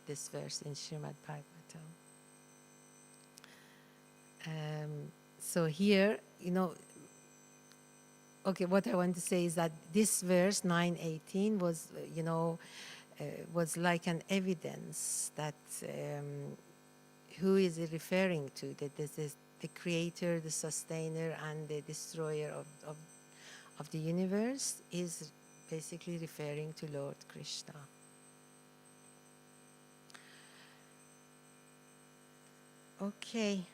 this verse in Srimad Bhagavatam. So here, okay, what I want to say is that this verse 9:18 was, was like an evidence that who is it referring to? That this is the creator, the sustainer, and the destroyer of the universe is basically referring to Lord Krishna. Okay.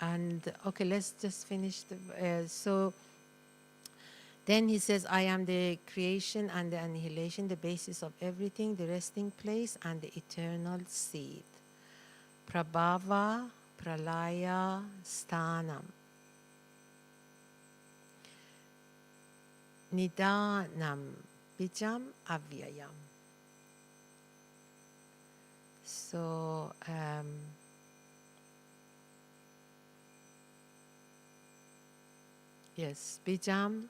And okay, let's just finish so then he says, I am the creation and the annihilation, the basis of everything, the resting place and the eternal seed. Prabhava, pralaya, sthanam. Nidanam, bijam, avyayam. So, yes, bijam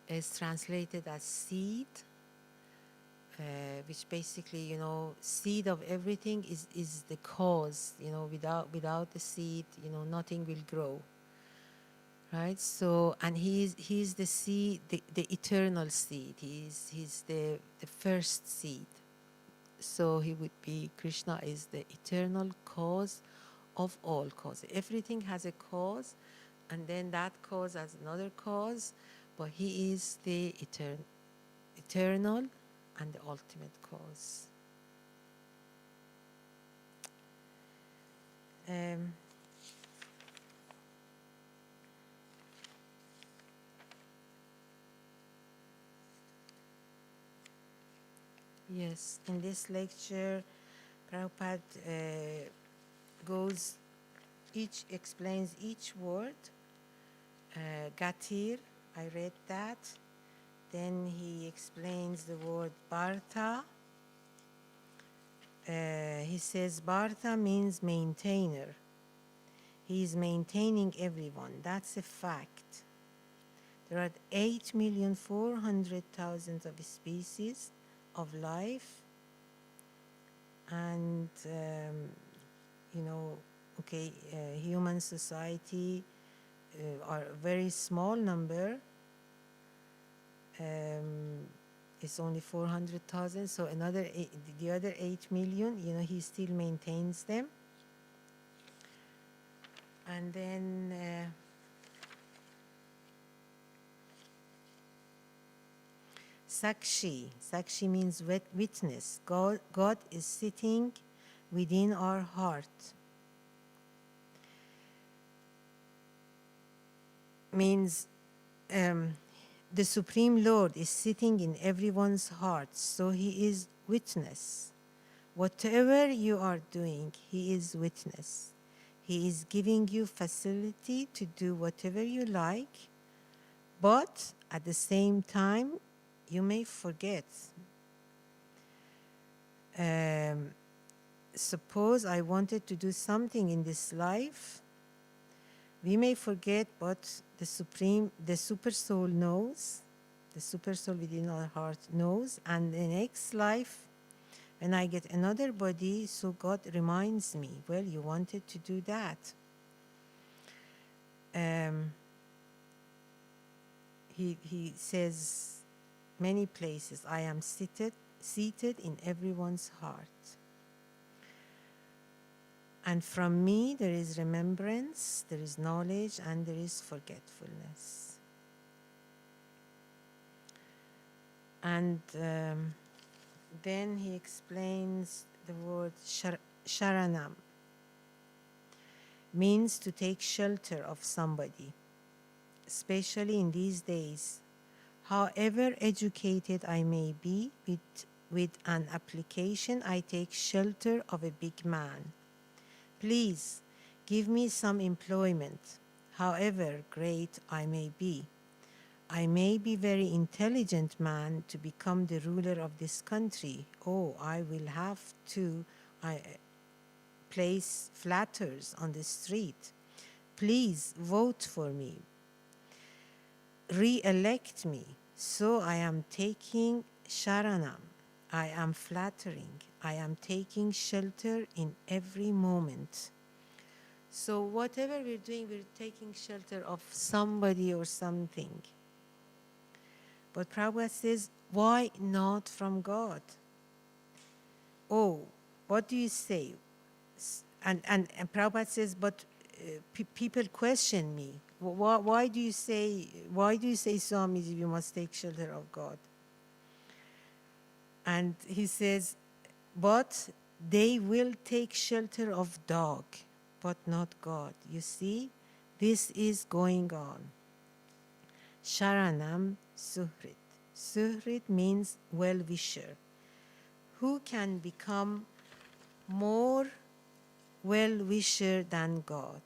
is translated as seed, which basically, seed of everything is the cause. Without the seed, nothing will grow. Right? So, and he's the seed, the eternal seed. He's the first seed. So he would be, Krishna is the eternal cause of all causes. Everything has a cause, and then that cause has another cause, but he is the eternal and the ultimate cause. Yes, in this lecture, Prabhupada explains each word. Gatir, I read that. Then he explains the word Bharta. He says Bharta means maintainer. He is maintaining everyone. That's a fact. There are 8,400,000 of species of life, and human society are a very small number. It's only 400,000, so the other 8 million, he still maintains them. And then Sakshi means witness. God is sitting within our heart. Means the Supreme Lord is sitting in everyone's heart, so he is witness. Whatever you are doing, he is witness. He is giving you facility to do whatever you like, but at the same time, you may forget. Suppose I wanted to do something in this life, we may forget, but the super soul knows, the super soul within our heart knows, and the next life, when I get another body, so God reminds me, well, you wanted to do that. He says many places, I am seated in everyone's heart. And from me there is remembrance, there is knowledge, and there is forgetfulness. And then he explains the word sharanam, means to take shelter of somebody, especially in these days. However educated I may be, with an application I take shelter of a big man. Please give me some employment, however great I may be. I may be very intelligent man to become the ruler of this country. Oh, I will have to place flatters on the street. Please vote for me. Re-elect me. So I am taking sharanam. I am flattering. I am taking shelter in every moment. So whatever we're doing, we're taking shelter of somebody or something. But Prabhupada says, why not from God? Oh, what do you say? And Prabhupada says, but people question me. Why do you say, Swamiji, you must take shelter of God? And he says, but they will take shelter of dog, but not God. You see, this is going on. Sharanam Suhrit. Suhrit means well-wisher. Who can become more well-wisher than God?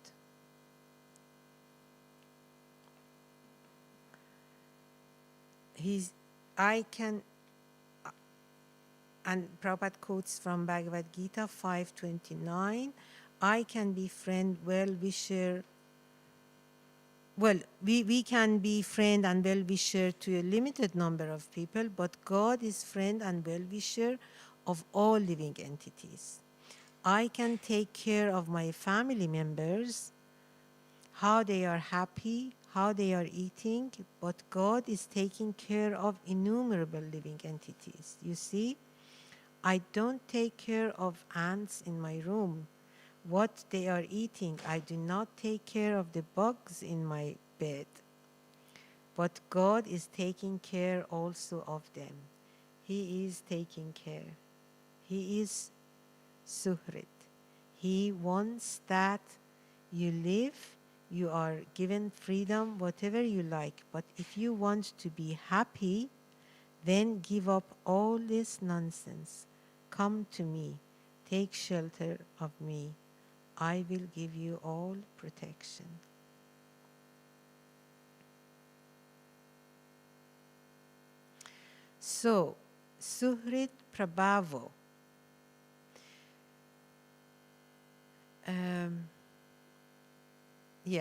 And Prabhupada quotes from Bhagavad Gita 5:29, I can be friend, well-wisher. Well, we can be friend and well-wisher to a limited number of people, but God is friend and well-wisher of all living entities. I can take care of my family members, how they are happy, how they are eating, but God is taking care of innumerable living entities. You see, I don't take care of ants in my room. What they are eating, I do not take care of the bugs in my bed. But God is taking care also of them. He is taking care. He is Suhrit. He wants that you live, you are given freedom, whatever you like. But if you want to be happy, Then give up all this nonsense. Come to me. Take shelter of me. I will give you all protection. So, Suhrit Prabhavo.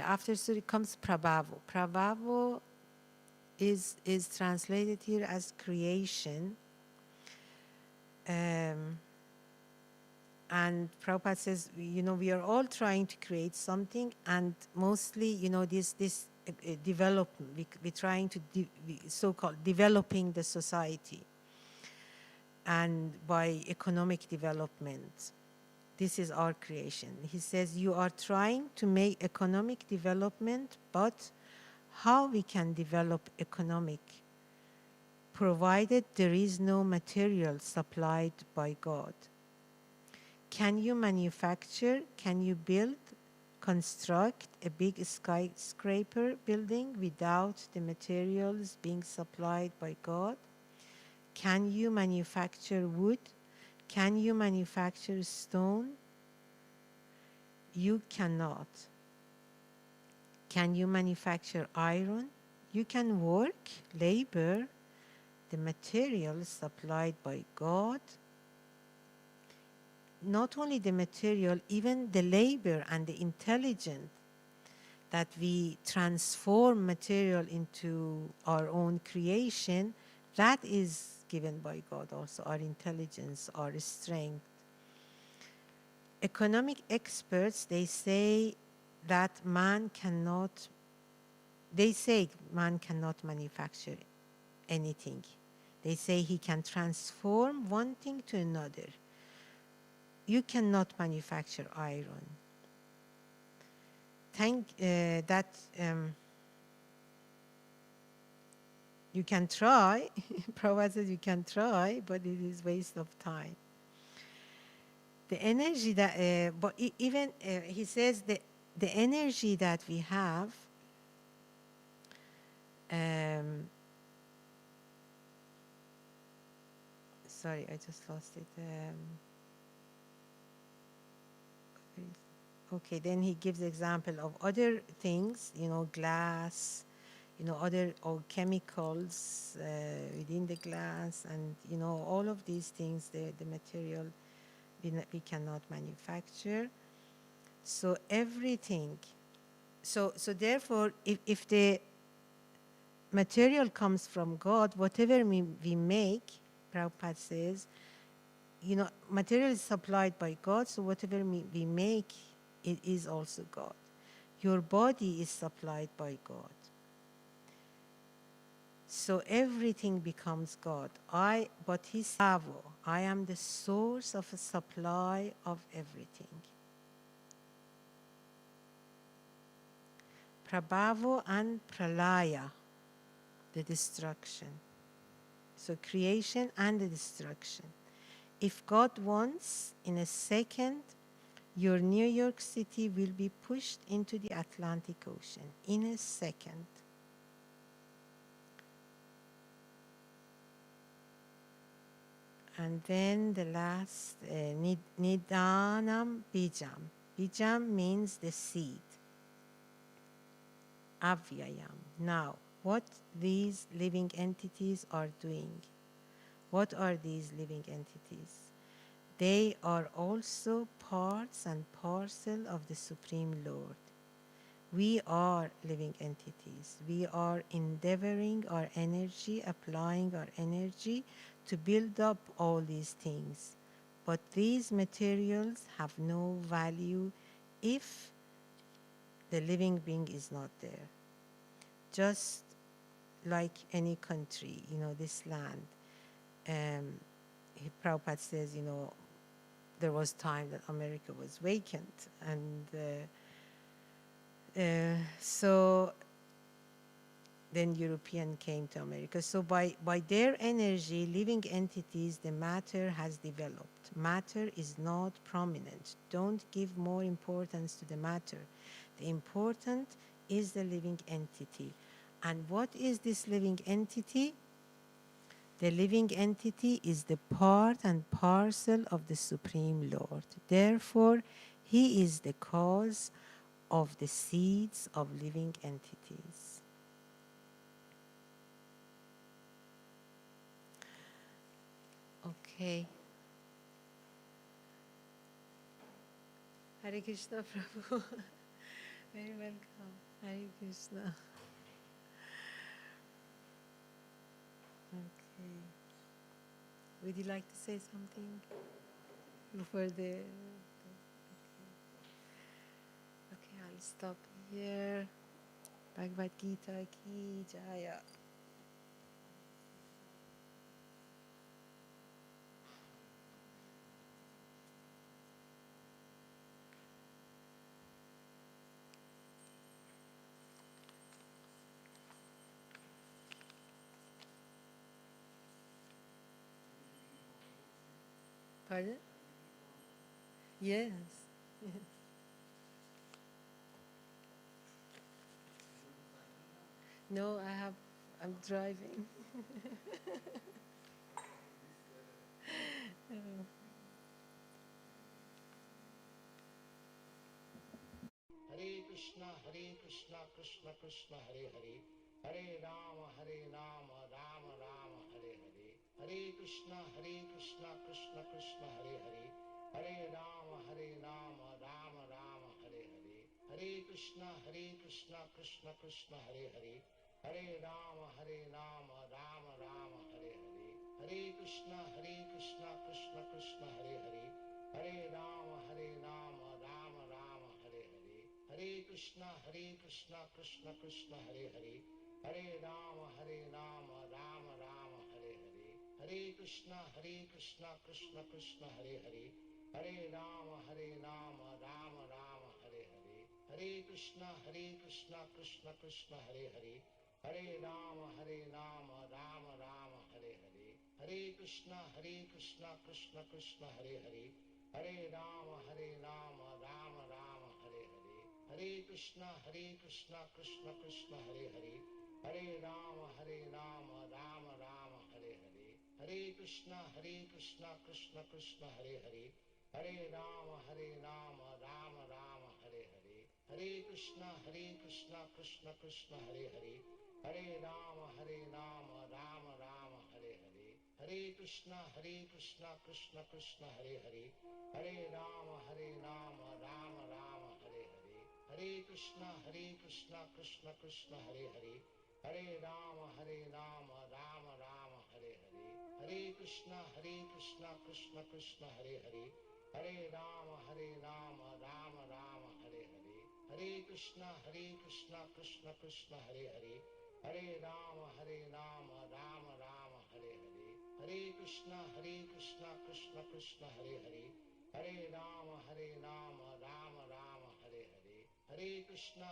After Suhrit comes Prabhavo. Prabhavo is translated here as creation. And Prabhupada says, we are all trying to create something, and mostly, this development, we're trying to, so-called developing the society, and by economic development. This is our creation. He says, you are trying to make economic development, but how we can develop economic, provided there is no material supplied by God? Can you manufacture, can you build, construct a big skyscraper building without the materials being supplied by God? Can you manufacture wood? Can you manufacture stone? You cannot. Can you manufacture iron? You can work, labor, the materials supplied by God. Not only the material, even the labor and the intelligence that we transform material into our own creation, that is given by God also, our intelligence, our strength. Economic experts, they say man cannot manufacture anything. They say he can transform one thing to another. You cannot manufacture iron. You can try. Prabhupada says you can try, but it is waste of time. The energy that, he says the energy that we have, sorry, I just lost it. Okay, then he gives example of other things, glass, other or chemicals within the glass, and all of these things, the material we cannot manufacture. So everything. So therefore, if the material comes from God, whatever we make, Prabhupada says, material is supplied by God, so whatever we make, it is also God. Your body is supplied by God. So everything becomes God. But he says, I am the source of a supply of everything. Prabhavo and Pralaya, the destruction. So creation and the destruction. If God wants, in a second, your New York City will be pushed into the Atlantic Ocean. In a second. And then the last, Nidanam Bijam. Bijam means the seed. Avyayam. Now, what these living entities are doing. What are these living entities? They are also parts and parcel of the Supreme Lord. We are living entities. We are endeavoring our energy, applying our energy to build up all these things. But these materials have no value if the living being is not there. Just like any country, this land. Prabhupada says, there was time that America was vacant, and so then European came to America. So by their energy, living entities, the matter has developed. Matter is not prominent. Don't give more importance to the matter. The important is the living entity. And what is this living entity? The living entity is the part and parcel of the Supreme Lord. Therefore, He is the cause of the seeds of living entities. Okay. Hare Krishna, Prabhu. Very welcome. Hare Krishna. Okay. Would you like to say something before the... Okay, I'll stop here. Bhagavad Gita ki jaya. Pardon? Yes. No, I'm driving. Hare Krishna, Krishna Krishna, Hare Hare, Hare Rama, Rama Rama, Hare Hare, Hare Krishna, Krishna Krishna, Hare Hare, Hare Rama, Rama Rama, Hare Hare, Hare Krishna, Krishna Krishna, Hare Hare, Hare Rama, Rama Rama, Hare Hare, Hare Krishna, Krishna Krishna, Hare Hare, Hare Rama, Rama Rama, Hare Hare, Hare Krishna, Krishna Krishna, Hare Hare, Hare Rama, Rama Rama, Hare Hare, Hare Krishna, Krishna Krishna, Hare Hare, Hare Rama, Rama Rama, Hare Hare, Hare Krishna, Krishna Krishna, Hare Hare, Hare Rama, Rama Rama, Hare Hare, Hare Krishna, Krishna Krishna, Hare Hare, Hare Rama, Rama Rama, Hare Hare, Hare Krishna, Krishna Krishna, Hare Hare, Hare Rama, Rama Rama, Hare Hare, Hare Krishna, Krishna Krishna, Hare Hare, Hare Rama, Rama Rama, Hare Hare, Hare Krishna, Krishna Krishna, Hare Hare, Hare Rama, Rama Rama, Hare Hare, Hare Krishna, Krishna Krishna, Hare Hare, Hare Rama, Rama Rama, Hare Hare, Hare Krishna, Krishna Krishna, Hare Hare, Hare Rama, Rama Rama, Hare Hare, Hare Krishna, Krishna Krishna, Hare Hare, Hare Rama, Rama Rama, Hare Hare, Hare Krishna, Krishna Krishna, Hare Hare, Hare Rama, Rama Rama, Hare Hare, Hare Krishna,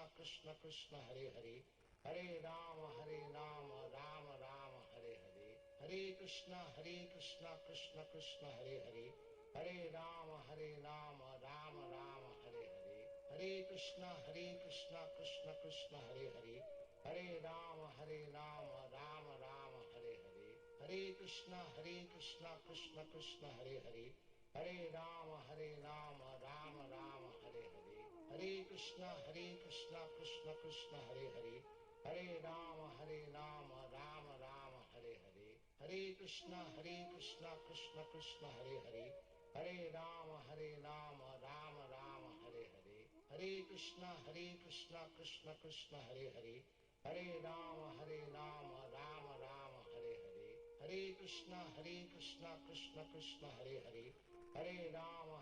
Krishna Krishna, Hare Hare, Hare Rama, Rama Rama, Hare Hare, Hare Krishna, Krishna Krishna, Hare Hare, Hare Rama, Rama Rama, Hare Hare, Hare Krishna, Krishna Krishna, Hare Hare, Hare Rama, Rama Rama, Hare Hare, Hare Krishna, Krishna Krishna, Hare Hare, Hare Rama, Rama Rama, Hare Hare, Hare Krishna, Krishna Krishna, Hare Hare, Hare Rama, Rama Rama, Hare Hare, Hare Krishna, Krishna Krishna, Hare Hare, Hare Rama, Rama Rama, Hare Hare, Hare Krishna, Krishna Krishna, Hare Hare, Hare Rama, Rama Rama, Hare Hare, Hare Krishna, Krishna Krishna, Hare Hare, Hare Rama,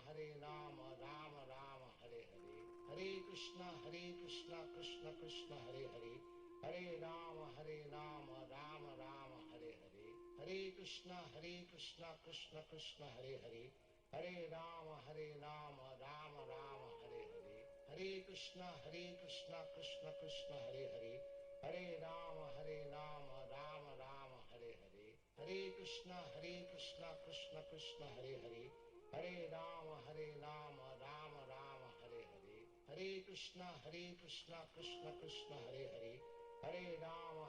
Rama Rama, Hare Hare, Hare Krishna, Krishna Krishna, Hare Hare, Hare Rama, Rama Rama, Hare Hare, Hare Krishna, Krishna Krishna, Hare Hare, Hare Rama, Rama Rama, Hare Hare, Hare Krishna, Krishna Krishna, Hare Hare, Hare Rama, Rama Rama, Hare Hare, Hare Krishna, Krishna Krishna, Hare Hare, Hare Rama, Rama Rama, Hare Hare, Hare Krishna, Krishna Krishna, Hare Hare, Hare Rama, Rama Rama, Hare Hare, Hare Krishna, Krishna Krishna, Hare Hare, Hare Rama,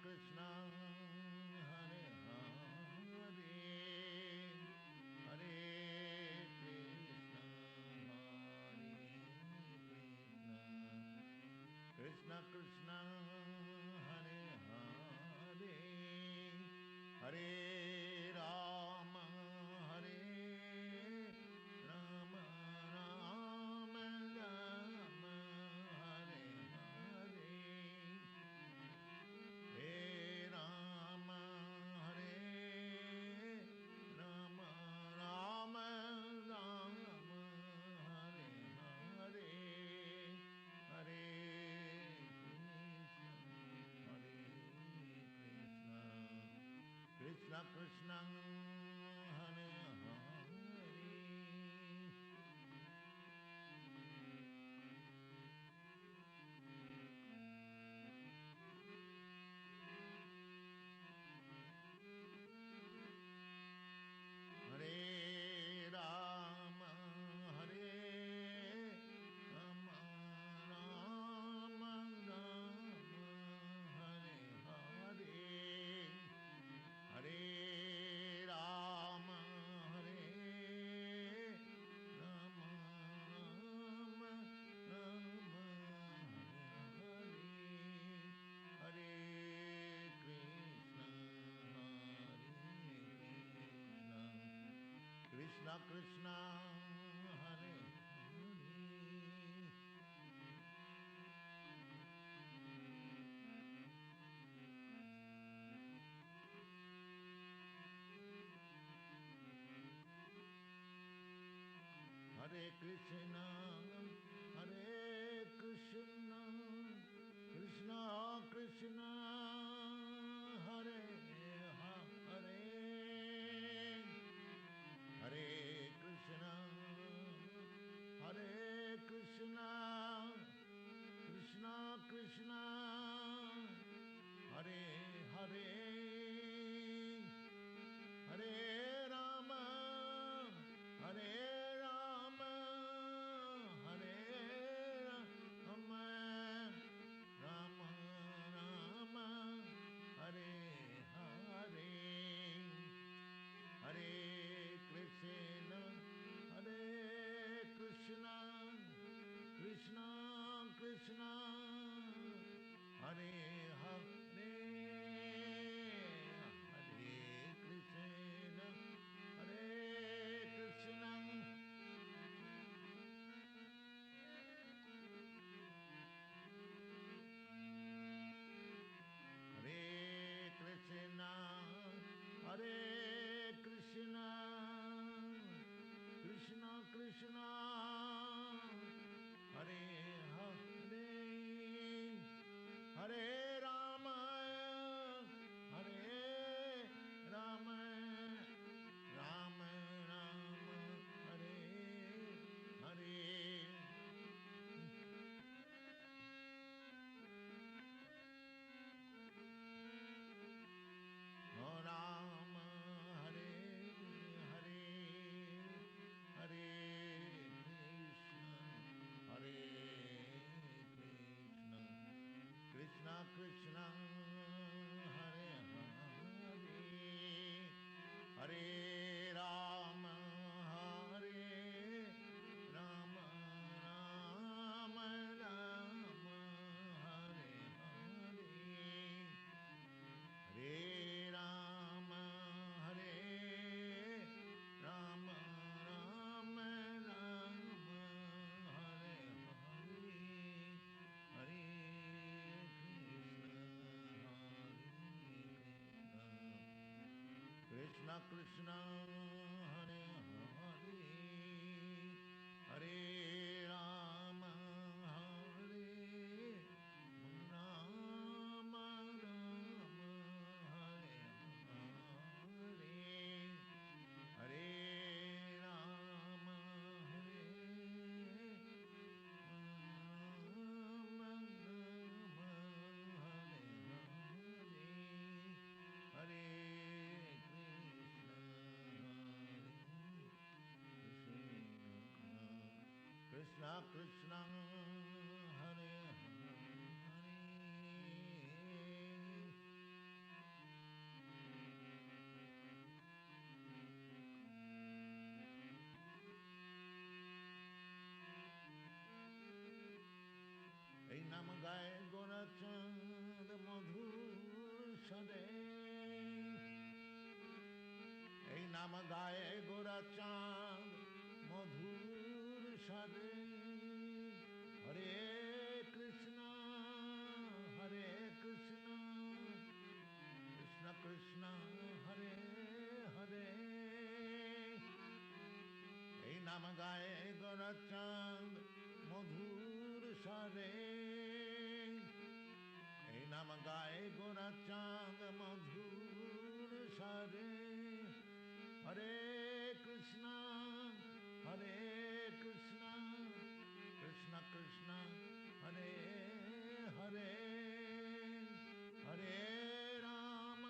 Krishna, Hare Hare, Hare Krishna, Krishna Krishna, Hare Hare, Hare Rama, Hare Rama, Rama Rama, Hare Hare, Hare Rama, Hare Rama, Rama Rama, Hare Hare, Hare Krishna, Hare Krishna, Krishna Krishna, Hare Hare. Hare Rama, Hare Rama, Rama Rama, Hare Hare, Hare Rama, Hare Rama, Rama Rama, Hare Hare, Hare Krishna, Hare Krishna, Krishna Krishna, Hare Hare. Hare Krishna, Hare Krishna, Krishna Krishna, Hare Hare, Hare Krishna, Hare Krishna, Krishna Krishna, Hare Hare, Hare Rama, Hare Rama, Hare Rama, Rama Rama, Hare Hare, Hare Krishna, Hare Krishna, Krishna Krishna, Hare Hare, Hare Krishna, Hare Krishna, Hare Krishna, Hare Krishna, Krishna Krishna, Hare Hare, Hare Rama, Hare Rama, Rama Rama, Hare Hare. Rama, Hare Hare, Hare Krishna, Hare Krishna, Krishna Krishna, Hare Hare, Hare Rama, Hare Rama, Rama Rama, Hare Hare, Hare Rama, Hare Rama, Rama Rama, Hare Hare, Hare Krishna, Hare Krishna, Krishna Krishna, Hare Hare, Hare Rama, Hare Rama, Rama, Hare Hare, Hare Rama, Hare Rama, Rama, Hare Hare, Hare Krishna, Hare Krishna, Krishna Krishna, Hare Hare, নাম গায় গোরাচাঁদ মধুর সদে এই নাম গায় গোরাচাঁদ মধুর সদে হরে কৃষ্ণ হরে কৃষ্ণ কৃষ্ণ কৃষ্ণ হরে হরে এই নাম গায় গোরাচাঁদ মধুর স্বরে এই নাম গায় গোরাচাঁদ মধুর স্বরে হরে কৃষ্ণ কৃষ্ণ কৃষ্ণ হরে হরে হরে রাম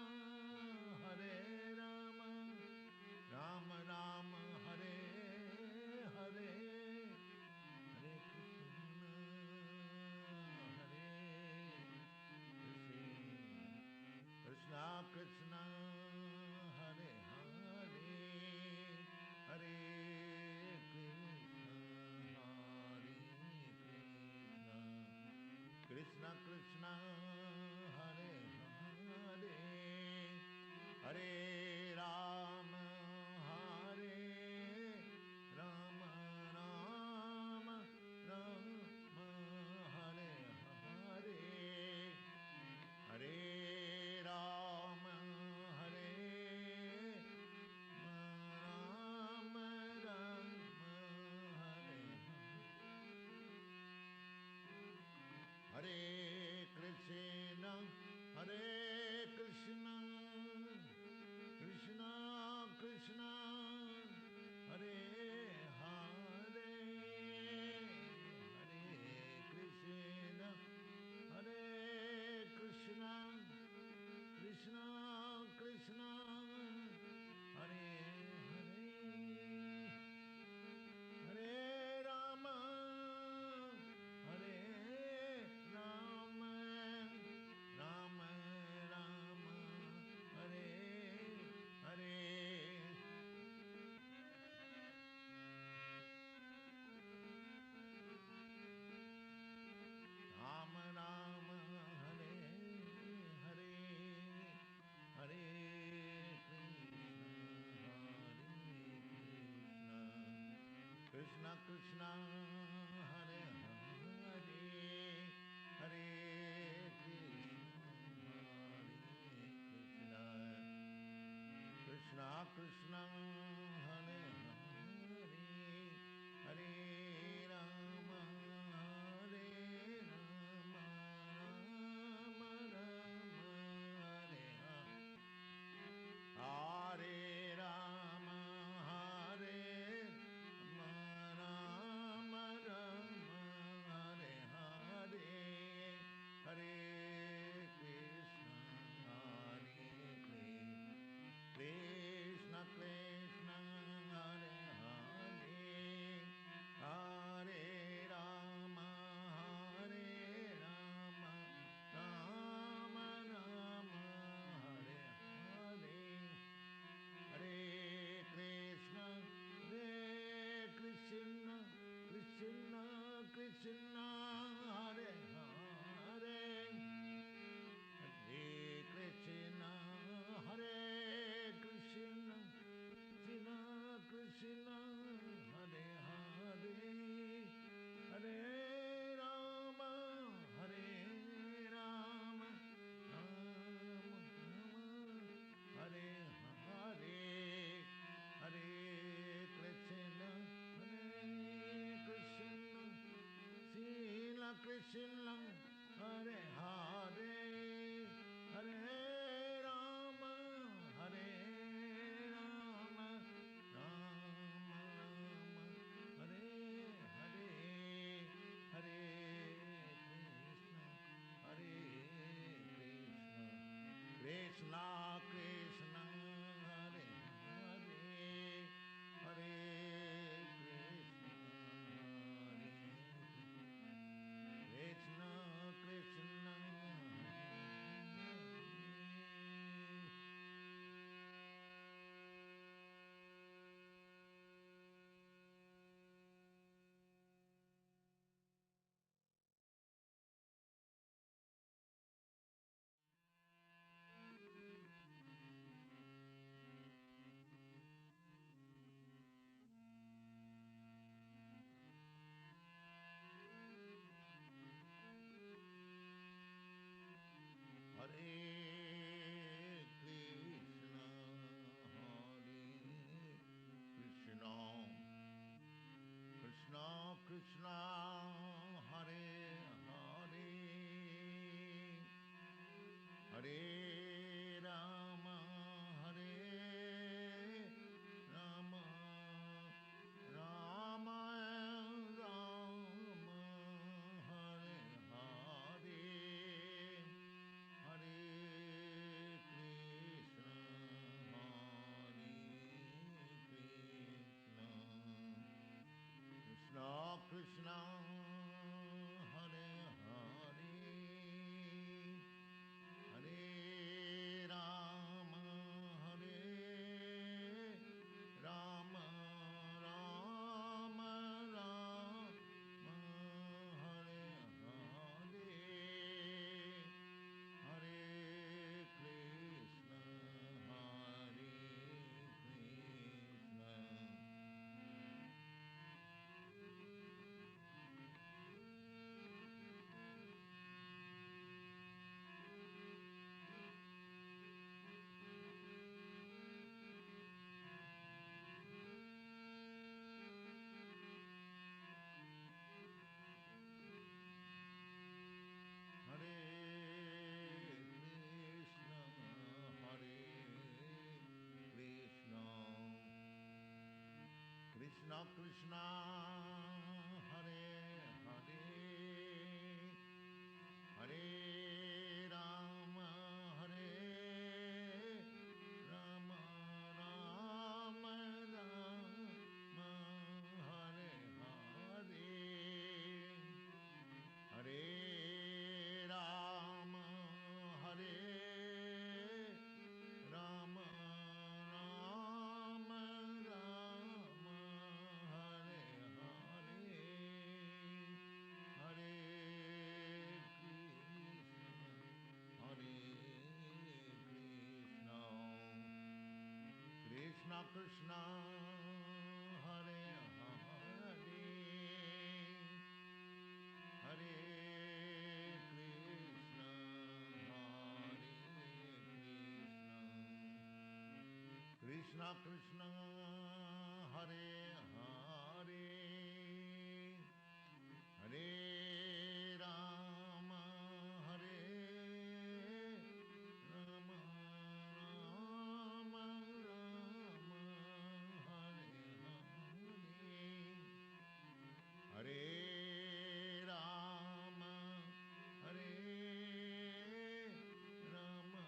রাম রাম হরে হরে हरे कृष्ण कृष्ण कृष्ण हरे हरे हरे कृष्ण कृष्ण कृष्ण हरे हरे हरे राम हरे राम राम राम हरे हरे हरे राम हरे राम राम हरे हरे कृष्ण कृष्ण कृष्ण हरे हरे हरे कृष्ण कृष्ण कृष्ण हरे हरे हरे राम हरे राम राम राम हरे हरे राम राम हरे हरे हरे कृष्ण कृष्ण हरे हरे हरे कृष्ण कृष्ण हरे हरे हरे राम राम राम हरे हरे राम राम राम हरे हरे हरे कृष्ण कृष्ण कृष्ण हरे हरे हरे राम राम राम राम हरे हरे हरे कृष्ण कृष्ण कृष्ण हरे हरे हरे कृष्ण हरे Krishna Krishna Hare Hare Hare Ram Ram Ram Hare Hare Hare Krishna Krishna Hare Hare Hare Ram Ram Ram Hare Hare Hare Krishna Krishna Krishna Hare Hare Hare Krishna Krishna Krishna Krishna Hare Hare Hare Rama Hare Rama Rama Rama Hare Hare Hare Rama Hare Rama Rama Rama Hare Hare Hare Krishna Hare Krishna Krishna Krishna Hare Hare Hare Krishna Hare Krishna Krishna Krishna Hare Hare Hare Rama Hare Rama Rama Rama Hare Hare Hare Rama Hare Rama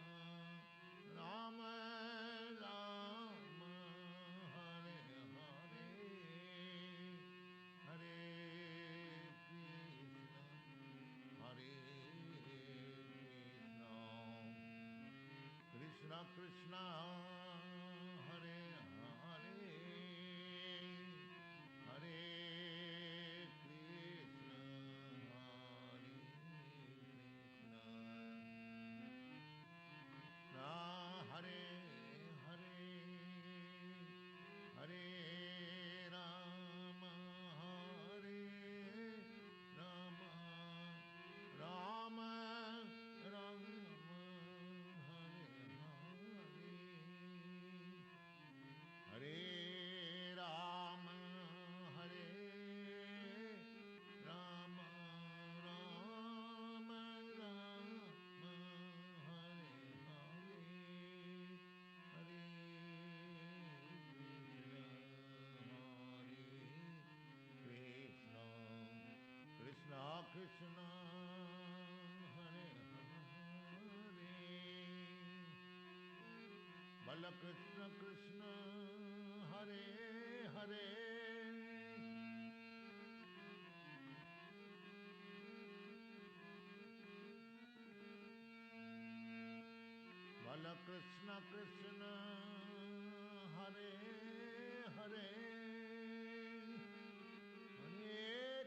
Rama Rama Hare Hare Hare Krishna Hare Krishna Krishna Krishna Hare Hare Hare Krishna Hare Krishna Na Hare Hare Hare Rama Hare Rama Rama Rama Hare Hare Hare Rama Hare Rama Rama Rama Hare Hare Hare Krishna Krishna Krishna Hare Hare Bala Krishna Krishna Hare Hare Bala Krishna Krishna Hare Hare Hare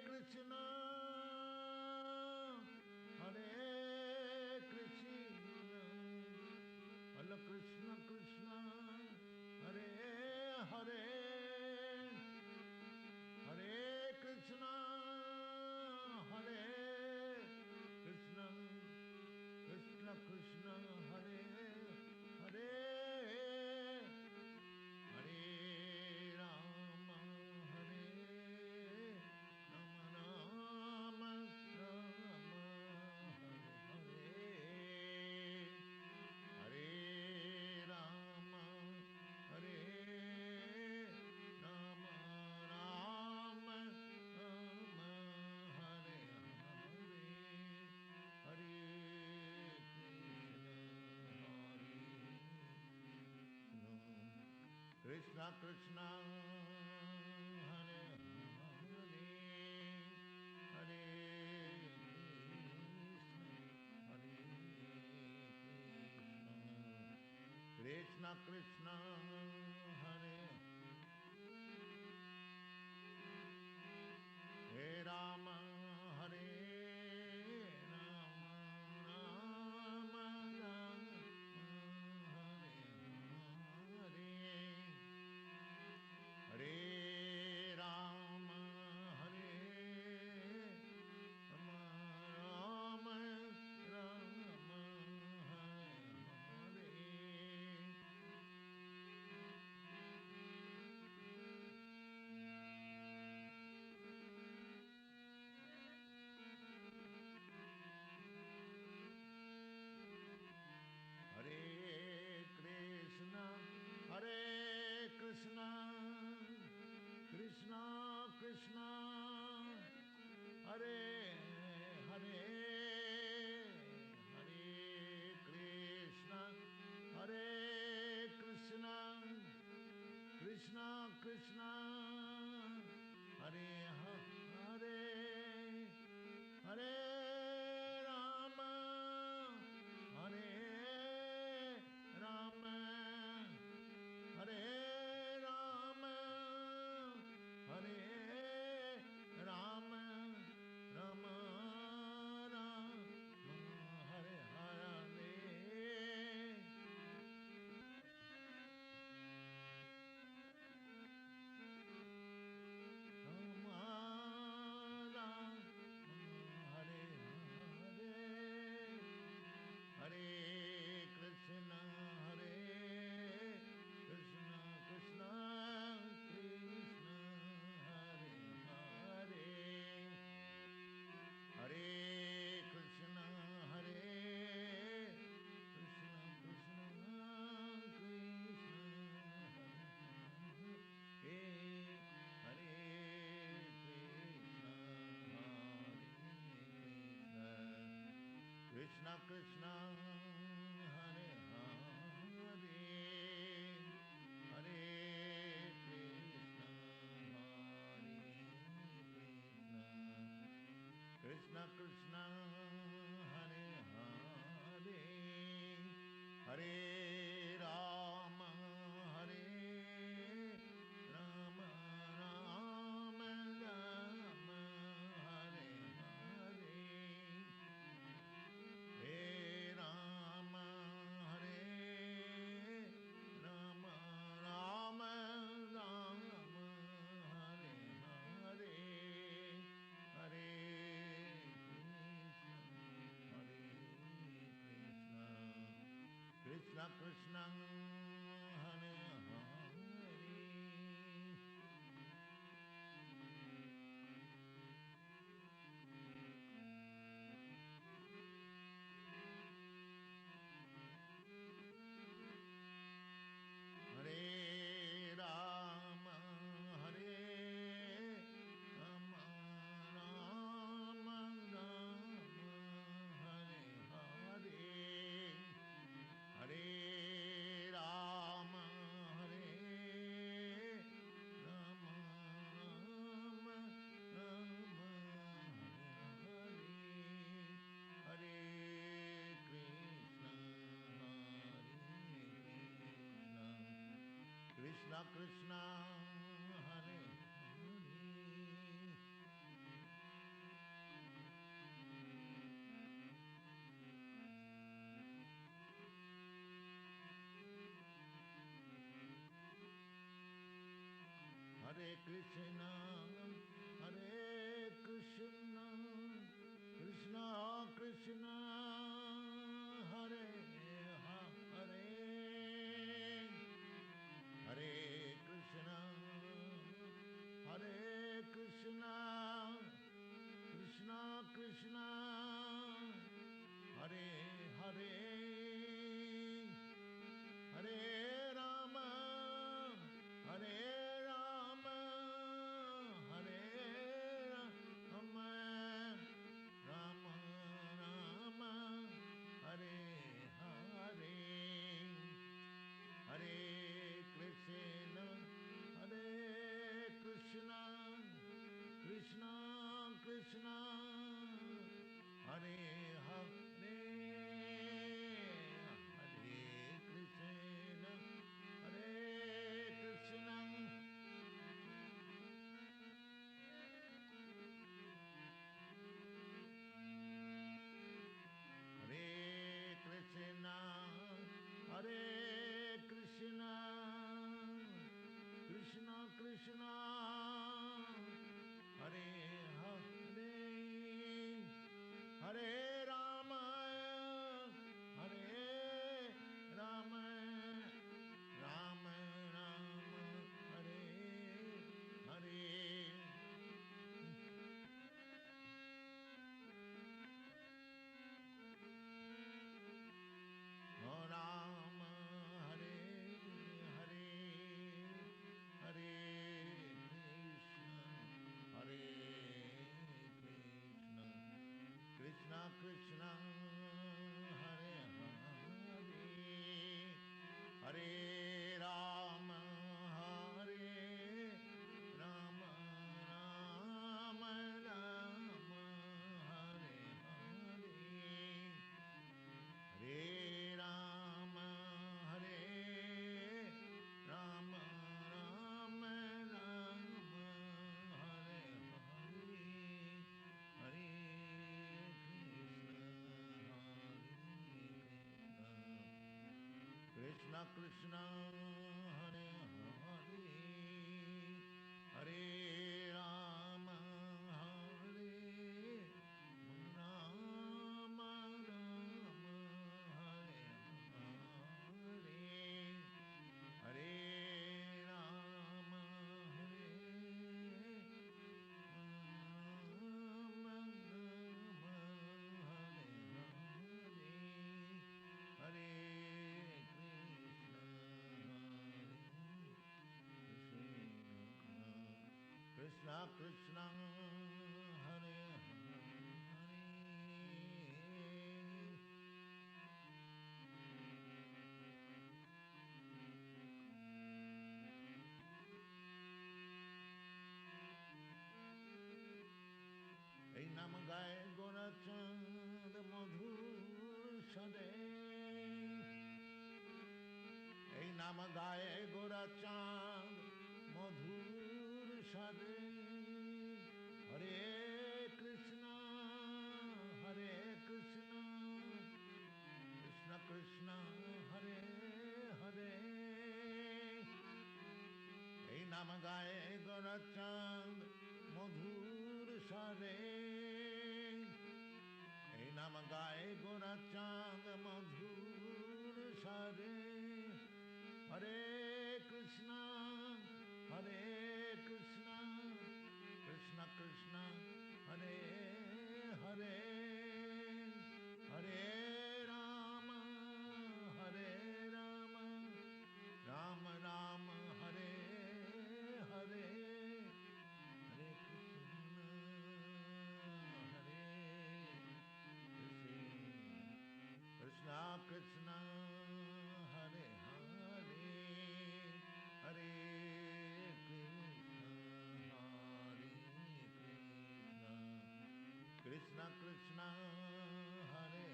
Krishna Hare Krishna Hare Krishna Krishna Hare Hare Hare Krishna Hare Krishna Krishna Krishna Hare Hare Hare Rama Hare Rama Rama Rama Hare Hare Hare Rama Hare Rama Rama Rama Hare Hare Hare Krishna Krishna Hare Hare Hare Krishna Hare Krishna Krishna Krishna Hare Hare Rama Hare Rama Rama Rama Hare Hare Hare Rama Hare Rama Rama Rama Hare Hare Hare Hare Rama, Hare Rama, Hare Rama, Hare Rama, Rama Rama, Hare Hare. Hare Krishna, Krishna Krishna, Hare Hare, Hare Krishna, Krishna Krishna, Krishna Hare Hare, Krishna Krishna, Hare Hare, Hare Krishna, Krishna Krishna, Hare Hare, Hare Rama, Hare Rama, Rama Rama, Hare Hare, Hare Rama, Hare Rama, Rama Rama, Hare Hare, Hare Krishna, Krishna Krishna, Hare Hare. Hare Rama, Hare Rama, Rama Rama, Hare Hare, Hare Rama, Hare Rama, Rama Rama, Hare Hare, Hare Krishna, Krishna Krishna, Hare Hare. Hare Krishna, Krishna Krishna, Hare Hare, Hare Krishna, Krishna Krishna, Hare Hare, Hare Rama, Hare Rama, Hare Rama, Rama Rama, Hare Hare, Hare Krishna, Krishna Krishna, Hare Hare, Hare Krishna, Krishna, Hare Krishna, Krishna Krishna, Hare Hare, Hare Rama, Hare Rama, Rama Rama, Hare Hare. Rama, Hare Hare, Hare Krishna, Hare Krishna, Krishna Krishna, Hare Hare, Hare Rama, Hare Rama, Krishna Krishna Hare Hare Hare Rama Hare Rama Rama Hare Hare Hare Rama Hare Rama Rama Hare Hare Hare Krishna Krishna Krishna Hare Hare এই নাম গায় গোরাচাঁদ মধুর সদে এই নাম গায় গোরাচাঁদ মধুর সদে হরে কৃষ্ণ হরে কৃষ্ণ কৃষ্ণ কৃষ্ণ হরে হরে এই নাম গায়ে গোরাচাঁদ মধুর স্বরে এই নাম গায়ে গোরাচাঁদ মধুর স্বরে হরে কৃষ্ণ হরে কৃষ্ণ কৃষ্ণ কৃষ্ণ হরে হরে হরে রাম হরে রাম রাম রাম হরে হরে হরে কৃষ্ণ হরে কৃষ্ণ কৃষ্ণ হরে হরে হরে কৃষ্ণ হরে কৃষ্ণ কৃষ্ণ কৃষ্ণ হরে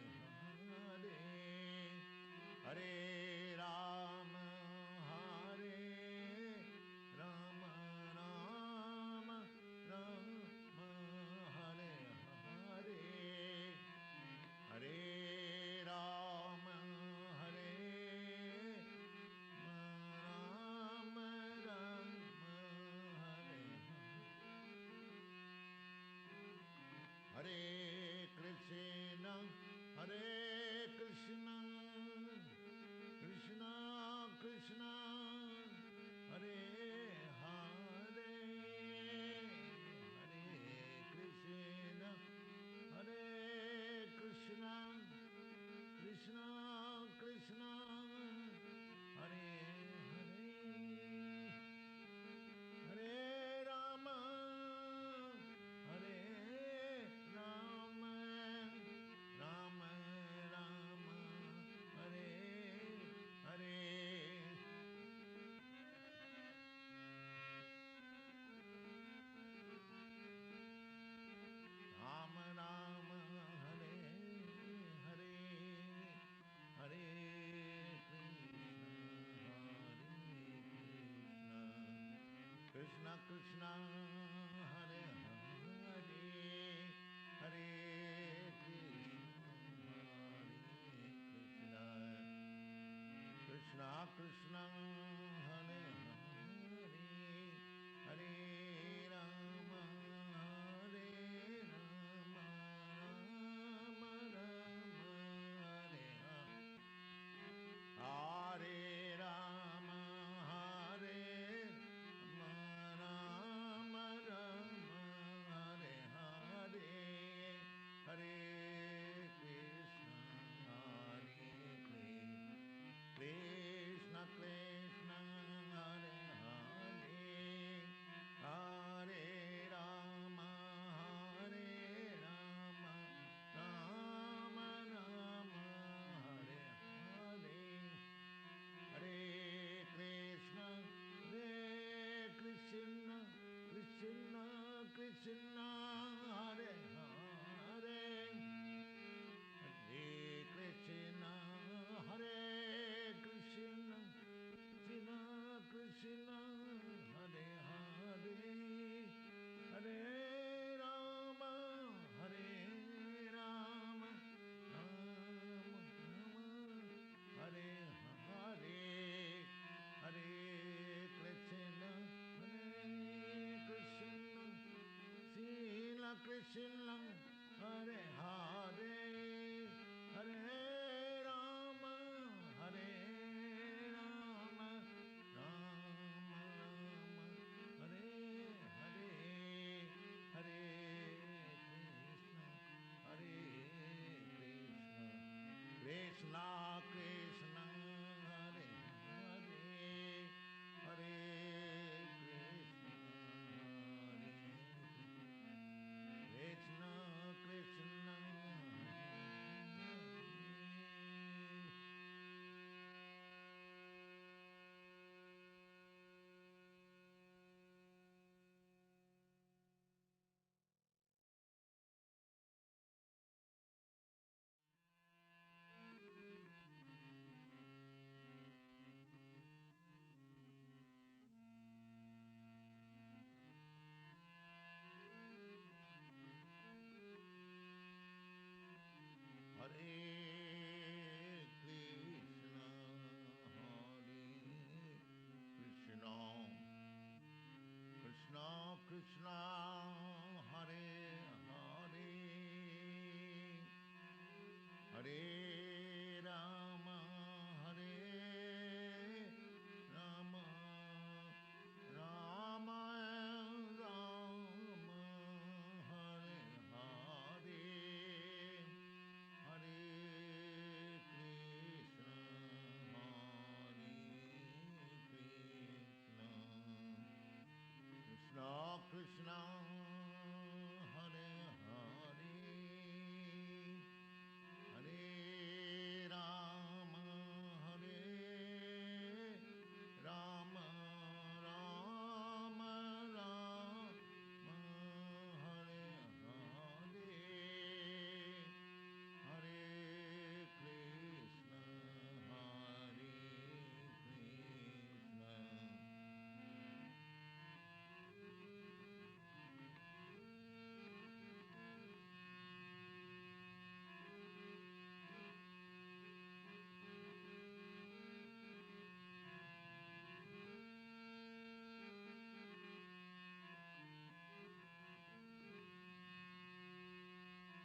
হরে হরে রাম হরে রাম রাম রাম হরে হরে হরে রাম হরে রাম রাম হরে হরে কৃষ্ণ হরে কৃষ্ণ কৃষ্ণ কৃষ্ণ হরে হরে হরে কৃষ্ণ হরে কৃষ্ণ কৃষ্ণ কৃষ্ণ হরে হরে হরে রাম হরে রাম রাম রাম হরে হরে राम राम हरे हरे हरे कृष्ण कृष्ण हरे हरे हरे कृष्ण कृष्ण हरे हरे हरे राम हरे राम राम राम हरे हरे राम हरे राम राम हरे हरे हरे कृष्ण हरे Krishna Krishna Hare Hare, Hare Rama, Hare Rama, Rama Rama, Hare Hare, Hare Krishna, Hare Krishna, Krishna Krishna, Hare Hare, Hare Krishna, Hare Krishna, Krishna, Hare Krishna, Krishna Krishna, Hare Hare, Hare Rama, Hare Rama, Rama Rama, Hare Hare, Hare Krishna, Hare Krishna, Krishna Krishna, Hare Hare, Hare Rama, Hare Rama, Rama Rama, Hare Hare, Hare Krishna, Hare Krishna.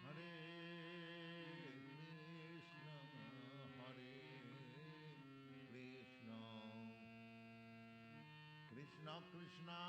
Hare Krishna, Hare Krishna, Krishna Krishna,